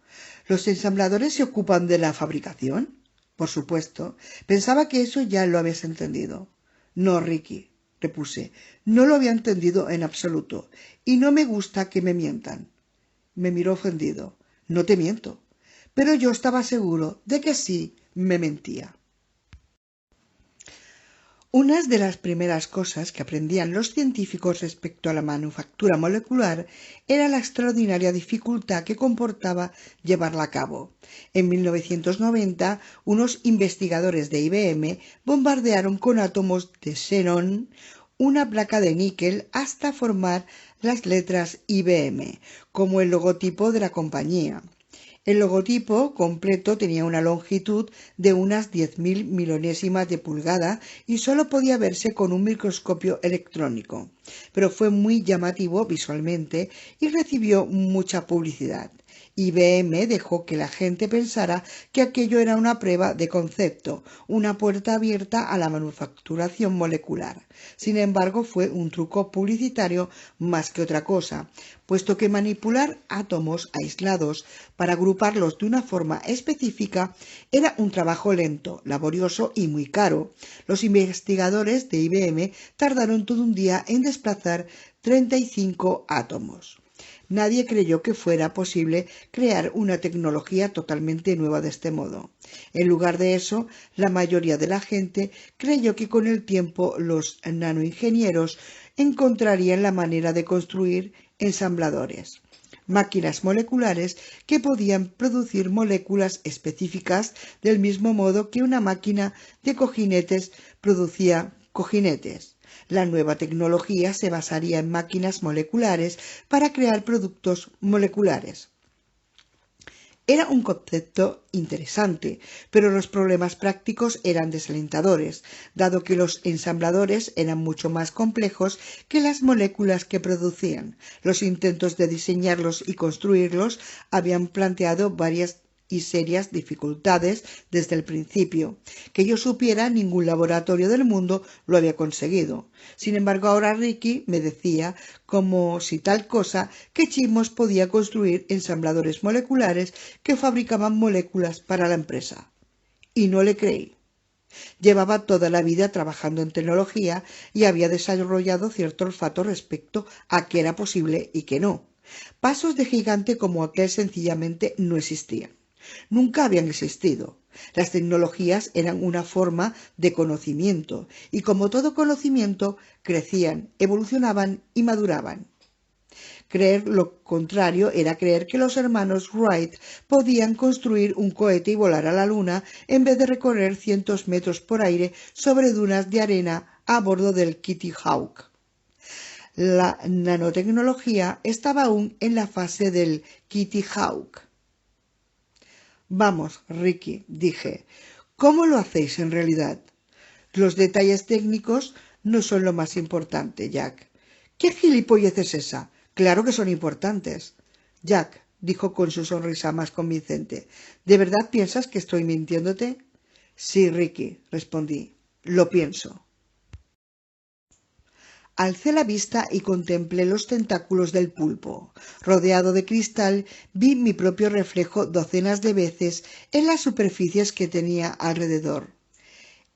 ¿Los ensambladores se ocupan de la fabricación? Por supuesto. Pensaba que eso ya lo habías entendido. No, Ricky, repuse. No lo había entendido en absoluto. Y no me gusta que me mientan. Me miró ofendido. No te miento. Pero yo estaba seguro de que sí me mentía. Una de las primeras cosas que aprendían los científicos respecto a la manufactura molecular era la extraordinaria dificultad que comportaba llevarla a cabo. En 1990, unos investigadores de IBM bombardearon con átomos de xenón una placa de níquel hasta formar las letras IBM, como el logotipo de la compañía. El logotipo completo tenía una longitud de unas 10.000 milonésimas de pulgada y solo podía verse con un microscopio electrónico, pero fue muy llamativo visualmente y recibió mucha publicidad. IBM dejó que la gente pensara que aquello era una prueba de concepto, una puerta abierta a la manufacturación molecular. Sin embargo, fue un truco publicitario más que otra cosa, puesto que manipular átomos aislados para agruparlos de una forma específica era un trabajo lento, laborioso y muy caro. Los investigadores de IBM tardaron todo un día en desplazar 35 átomos. Nadie creyó que fuera posible crear una tecnología totalmente nueva de este modo. En lugar de eso, la mayoría de la gente creyó que con el tiempo los nanoingenieros encontrarían la manera de construir ensambladores, máquinas moleculares que podían producir moléculas específicas del mismo modo que una máquina de cojinetes producía cojinetes. La nueva tecnología se basaría en máquinas moleculares para crear productos moleculares. Era un concepto interesante, pero los problemas prácticos eran desalentadores, dado que los ensambladores eran mucho más complejos que las moléculas que producían. Los intentos de diseñarlos y construirlos habían planteado varias y serias dificultades desde el principio. Que yo supiera, ningún laboratorio del mundo lo había conseguido. Sin embargo, ahora Ricky me decía, como si tal cosa, que Chismos podía construir ensambladores moleculares que fabricaban moléculas para la empresa. Y no le creí. Llevaba toda la vida trabajando en tecnología y había desarrollado cierto olfato respecto a qué era posible y qué no. Pasos de gigante como aquel sencillamente no existían. Nunca habían existido. Las tecnologías eran una forma de conocimiento y, como todo conocimiento, crecían, evolucionaban y maduraban. Creer lo contrario era creer que los hermanos Wright podían construir un cohete y volar a la luna en vez de recorrer cientos metros por aire sobre dunas de arena a bordo del Kitty Hawk. La nanotecnología estaba aún en la fase del Kitty Hawk. Vamos, Ricky, dije, ¿cómo lo hacéis en realidad? Los detalles técnicos no son lo más importante, Jack. ¿Qué gilipollez es esa? Claro que son importantes. Jack, dijo con su sonrisa más convincente, ¿de verdad piensas que estoy mintiéndote? Sí, Ricky, respondí, lo pienso. Alcé la vista y contemplé los tentáculos del pulpo. Rodeado de cristal, vi mi propio reflejo docenas de veces en las superficies que tenía alrededor.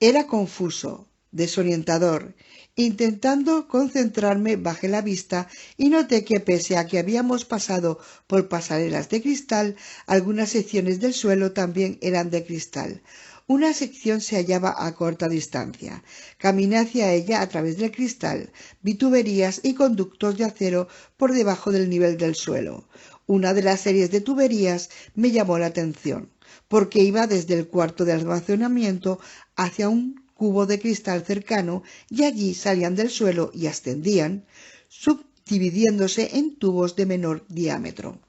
Era confuso, desorientador. Intentando concentrarme, bajé la vista y noté que, pese a que habíamos pasado por pasarelas de cristal, algunas secciones del suelo también eran de cristal. Una sección se hallaba a corta distancia. Caminé hacia ella a través del cristal. Vi tuberías y conductos de acero por debajo del nivel del suelo. Una de las series de tuberías me llamó la atención, porque iba desde el cuarto de almacenamiento hacia un cubo de cristal cercano y allí salían del suelo y ascendían, subdividiéndose en tubos de menor diámetro.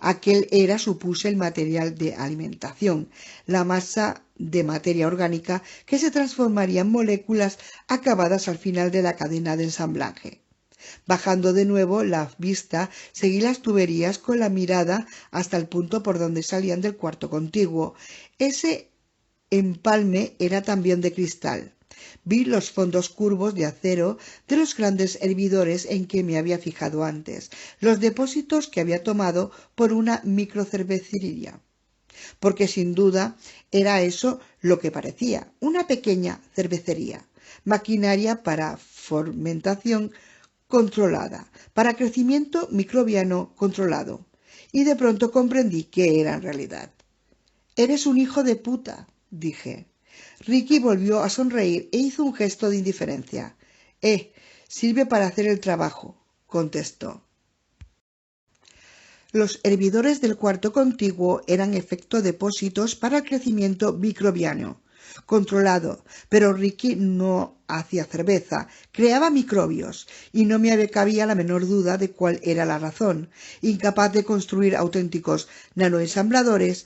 Aquel era, supuse, el material de alimentación, la masa de materia orgánica que se transformaría en moléculas acabadas al final de la cadena de ensamblaje. Bajando de nuevo la vista, seguí las tuberías con la mirada hasta el punto por donde salían del cuarto contiguo. Ese empalme era también de cristal. Vi los fondos curvos de acero de los grandes hervidores en que me había fijado antes, los depósitos que había tomado por una microcervecería, porque sin duda era eso lo que parecía, una pequeña cervecería, maquinaria para fermentación controlada, para crecimiento microbiano controlado, y de pronto comprendí qué era en realidad. «Eres un hijo de puta», dije. Ricky volvió a sonreír e hizo un gesto de indiferencia. Sirve para hacer el trabajo», contestó. Los hervidores del cuarto contiguo eran efecto depósitos para el crecimiento microbiano controlado, pero Ricky no hacía cerveza, creaba microbios, y no me cabía la menor duda de cuál era la razón. Incapaz de construir auténticos nanoensambladores,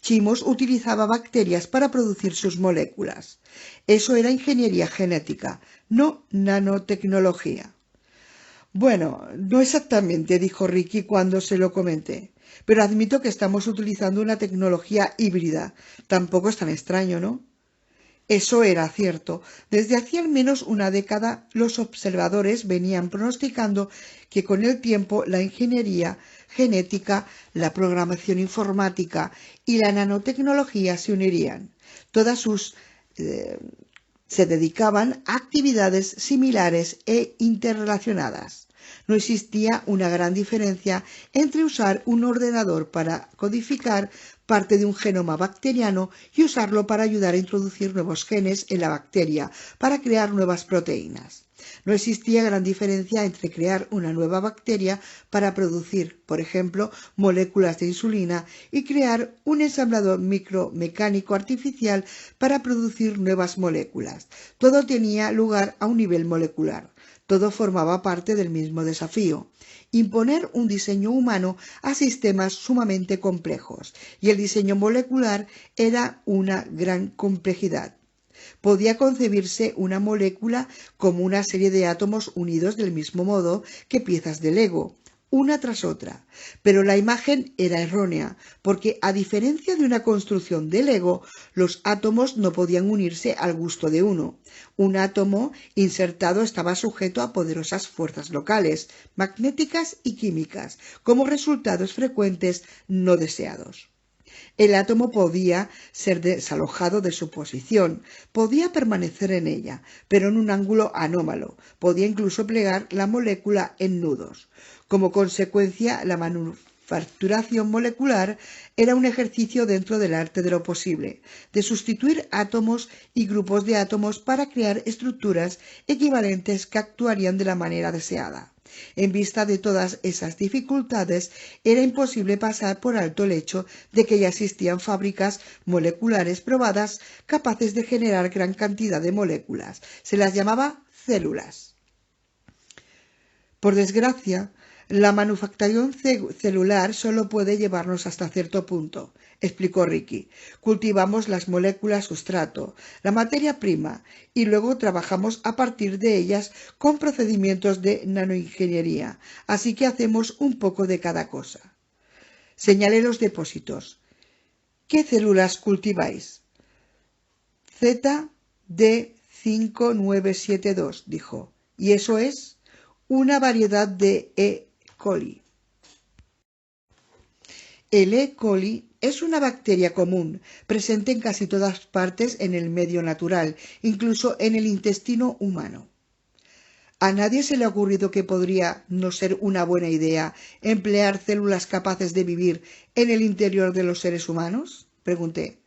Chismos utilizaba bacterias para producir sus moléculas. Eso era ingeniería genética, no nanotecnología. Bueno, no exactamente, dijo Ricky cuando se lo comenté, pero admito que estamos utilizando una tecnología híbrida. Tampoco es tan extraño, ¿no? Eso era cierto. Desde hacía al menos una década los observadores venían pronosticando que con el tiempo la ingeniería genética, la programación informática y la nanotecnología se unirían. Todas se dedicaban a actividades similares e interrelacionadas. No existía una gran diferencia entre usar un ordenador para codificar parte de un genoma bacteriano y usarlo para ayudar a introducir nuevos genes en la bacteria para crear nuevas proteínas. No existía gran diferencia entre crear una nueva bacteria para producir, por ejemplo, moléculas de insulina y crear un ensamblador micromecánico artificial para producir nuevas moléculas. Todo tenía lugar a un nivel molecular. Todo formaba parte del mismo desafío: imponer un diseño humano a sistemas sumamente complejos, y el diseño molecular era una gran complejidad. Podía concebirse una molécula como una serie de átomos unidos del mismo modo que piezas de Lego, una tras otra, pero la imagen era errónea, porque a diferencia de una construcción de Lego, los átomos no podían unirse al gusto de uno. Un átomo insertado estaba sujeto a poderosas fuerzas locales, magnéticas y químicas, como resultados frecuentes no deseados. El átomo podía ser desalojado de su posición, podía permanecer en ella, pero en un ángulo anómalo, podía incluso plegar la molécula en nudos. Como consecuencia, la manufacturación molecular era un ejercicio dentro del arte de lo posible, de sustituir átomos y grupos de átomos para crear estructuras equivalentes que actuarían de la manera deseada. En vista de todas esas dificultades, era imposible pasar por alto el hecho de que ya existían fábricas moleculares probadas capaces de generar gran cantidad de moléculas. Se las llamaba células. Por desgracia, la manufacturación celular solo puede llevarnos hasta cierto punto, explicó Ricky. Cultivamos las moléculas sustrato, la materia prima, y luego trabajamos a partir de ellas con procedimientos de nanoingeniería, así que hacemos un poco de cada cosa. Señalé los depósitos. ¿Qué células cultiváis? ZD5972, dijo. ¿Y eso es? Una variedad de E. coli. El E. coli es una bacteria común, presente en casi todas partes en el medio natural, incluso en el intestino humano. ¿A nadie se le ha ocurrido que podría no ser una buena idea emplear células capaces de vivir en el interior de los seres humanos? Pregunté.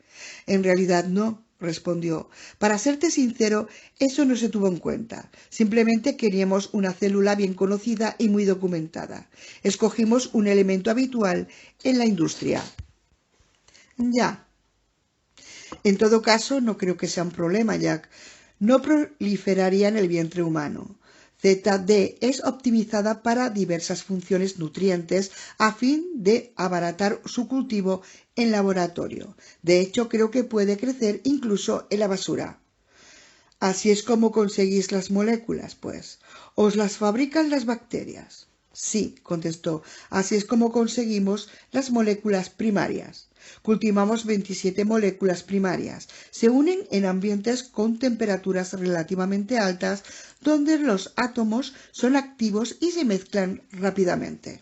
En realidad no, respondió. Para serte sincero, eso no se tuvo en cuenta. Simplemente queríamos una célula bien conocida y muy documentada. Escogimos un elemento habitual en la industria. Ya. En todo caso, no creo que sea un problema, Jack. No proliferaría en el vientre humano. ZD es optimizada para diversas funciones nutrientes a fin de abaratar su cultivo en laboratorio. De hecho, creo que puede crecer incluso en la basura. Así es como conseguís las moléculas, pues. ¿Os las fabrican las bacterias? Sí, contestó. Así es como conseguimos las moléculas primarias. Cultivamos 27 moléculas primarias. Se unen en ambientes con temperaturas relativamente altas, donde los átomos son activos y se mezclan rápidamente.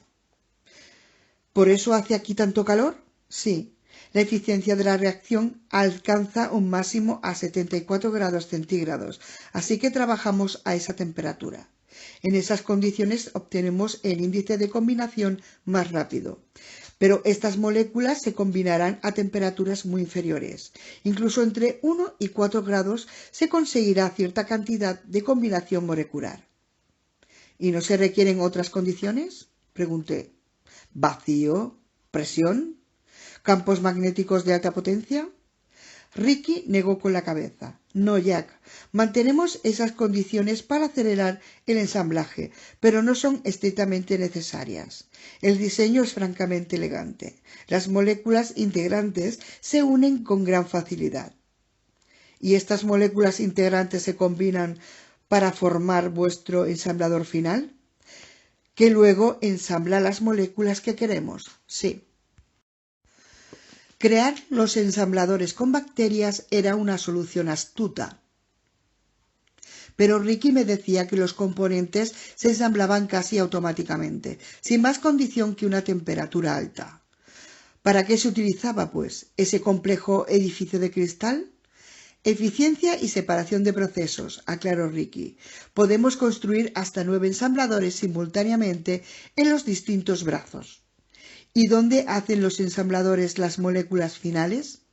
¿Por eso hace aquí tanto calor? Sí. La eficiencia de la reacción alcanza un máximo a 74 grados centígrados, así que trabajamos a esa temperatura. En esas condiciones obtenemos el índice de combinación más rápido. Pero estas moléculas se combinarán a temperaturas muy inferiores. Incluso entre 1 y 4 grados se conseguirá cierta cantidad de combinación molecular. ¿Y no se requieren otras condiciones? Pregunté. ¿Vacío? ¿Presión? ¿Campos magnéticos de alta potencia? Ricky negó con la cabeza. No, Jack. Mantenemos esas condiciones para acelerar el ensamblaje, pero no son estrictamente necesarias. El diseño es francamente elegante. Las moléculas integrantes se unen con gran facilidad. ¿Y estas moléculas integrantes se combinan para formar vuestro ensamblador final? Que luego ensambla las moléculas que queremos. Sí. Crear los ensambladores con bacterias era una solución astuta. Pero Ricky me decía que los componentes se ensamblaban casi automáticamente, sin más condición que una temperatura alta. ¿Para qué se utilizaba, pues, ese complejo edificio de cristal? Eficiencia y separación de procesos, aclaró Ricky. Podemos construir hasta 9 ensambladores simultáneamente en los distintos brazos. ¿Y dónde hacen los ensambladores las moléculas finales?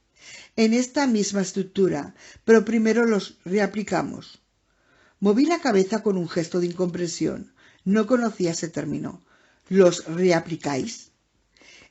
En esta misma estructura, pero primero los reaplicamos. Moví la cabeza con un gesto de incomprensión. No conocía ese término. ¿Los reaplicáis?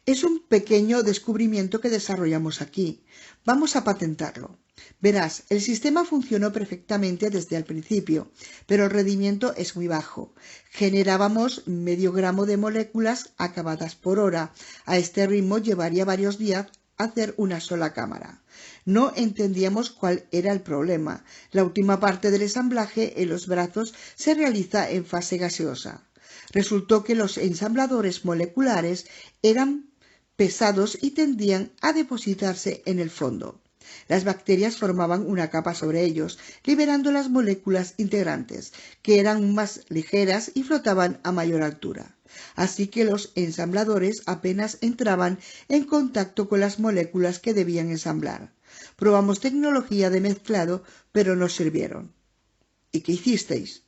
Es un pequeño descubrimiento que desarrollamos aquí. Vamos a patentarlo. Verás, el sistema funcionó perfectamente desde el principio, pero el rendimiento es muy bajo. Generábamos medio gramo de moléculas acabadas por hora. A este ritmo llevaría varios días hacer una sola cámara. No entendíamos cuál era el problema. La última parte del ensamblaje en los brazos se realiza en fase gaseosa. Resultó que los ensambladores moleculares eran pesados y tendían a depositarse en el fondo. Las bacterias formaban una capa sobre ellos, liberando las moléculas integrantes, que eran más ligeras y flotaban a mayor altura. Así que los ensambladores apenas entraban en contacto con las moléculas que debían ensamblar. Probamos tecnología de mezclado, pero no sirvieron. ¿Y qué hicisteis?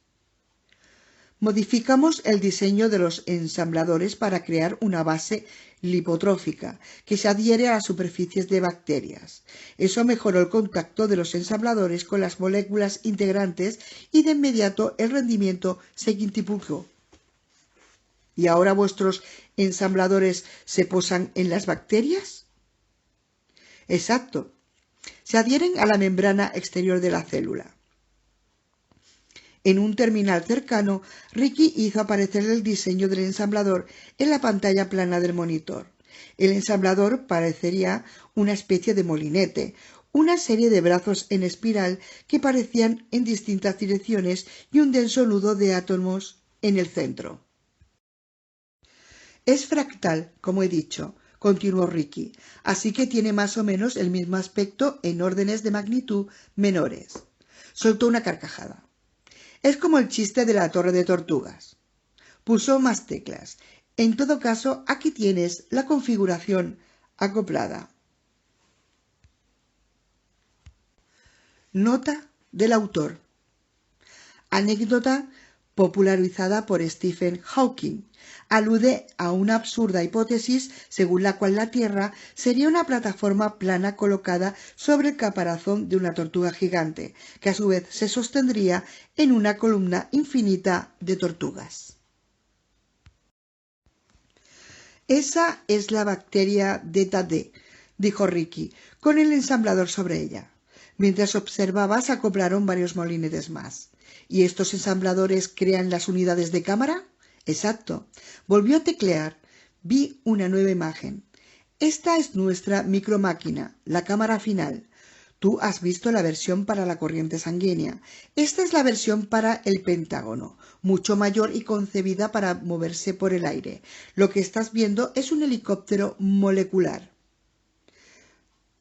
Modificamos el diseño de los ensambladores para crear una base lipotrófica que se adhiere a las superficies de bacterias. Eso mejoró el contacto de los ensambladores con las moléculas integrantes y de inmediato el rendimiento se quintuplicó. ¿Y ahora vuestros ensambladores se posan en las bacterias? Exacto. Se adhieren a la membrana exterior de la célula. En un terminal cercano, Ricky hizo aparecer el diseño del ensamblador en la pantalla plana del monitor. El ensamblador parecería una especie de molinete, una serie de brazos en espiral que parecían en distintas direcciones y un denso nudo de átomos en el centro. Es fractal, como he dicho, continuó Ricky, así que tiene más o menos el mismo aspecto en órdenes de magnitud menores. Soltó una carcajada. Es como el chiste de la torre de tortugas. Pulsó más teclas. En todo caso, aquí tienes la configuración acoplada. Nota del autor. Anécdota popularizada por Stephen Hawking. Alude a una absurda hipótesis según la cual la Tierra sería una plataforma plana colocada sobre el caparazón de una tortuga gigante, que a su vez se sostendría en una columna infinita de tortugas. Esa es la bacteria Beta D, dijo Ricky, con el ensamblador sobre ella. Mientras observaba, se acoplaron varios molinetes más. ¿Y estos ensambladores crean las unidades de cámara? Exacto. Volvió a teclear. Vi una nueva imagen. Esta es nuestra micromáquina, la cámara final. Tú has visto la versión para la corriente sanguínea. Esta es la versión para el pentágono, mucho mayor y concebida para moverse por el aire. Lo que estás viendo es un helicóptero molecular.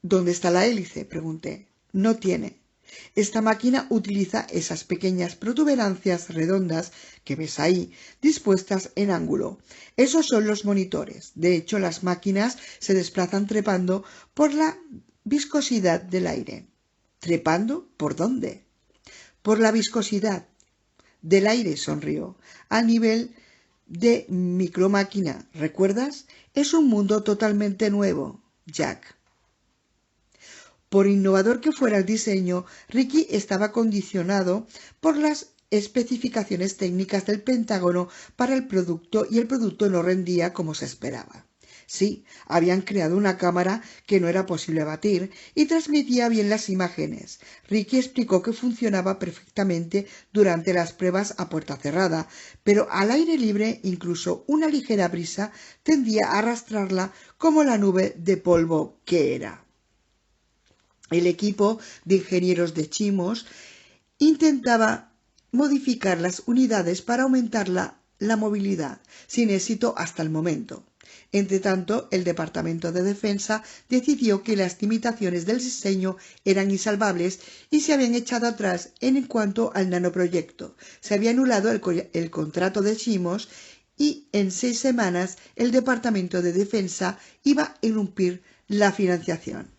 ¿Dónde está la hélice?, pregunté. No tiene. Esta máquina utiliza esas pequeñas protuberancias redondas que ves ahí, dispuestas en ángulo. Esos son los monitores. De hecho, las máquinas se desplazan trepando por la viscosidad del aire. ¿Trepando? ¿Por dónde? Por la viscosidad del aire, sonrió. A nivel de micromáquina, ¿recuerdas? Es un mundo totalmente nuevo, Jack. Por innovador que fuera el diseño, Ricky estaba condicionado por las especificaciones técnicas del Pentágono para el producto y el producto no rendía como se esperaba. Sí, habían creado una cámara que no era posible batir y transmitía bien las imágenes. Ricky explicó que funcionaba perfectamente durante las pruebas a puerta cerrada, pero al aire libre incluso una ligera brisa tendía a arrastrarla como la nube de polvo que era. El equipo de ingenieros de Chimos intentaba modificar las unidades para aumentar la movilidad, sin éxito hasta el momento. Entretanto, el Departamento de Defensa decidió que las limitaciones del diseño eran insalvables y se habían echado atrás en cuanto al nanoproyecto. Se había anulado el contrato de Chimos y en 6 semanas el Departamento de Defensa iba a irrumpir la financiación.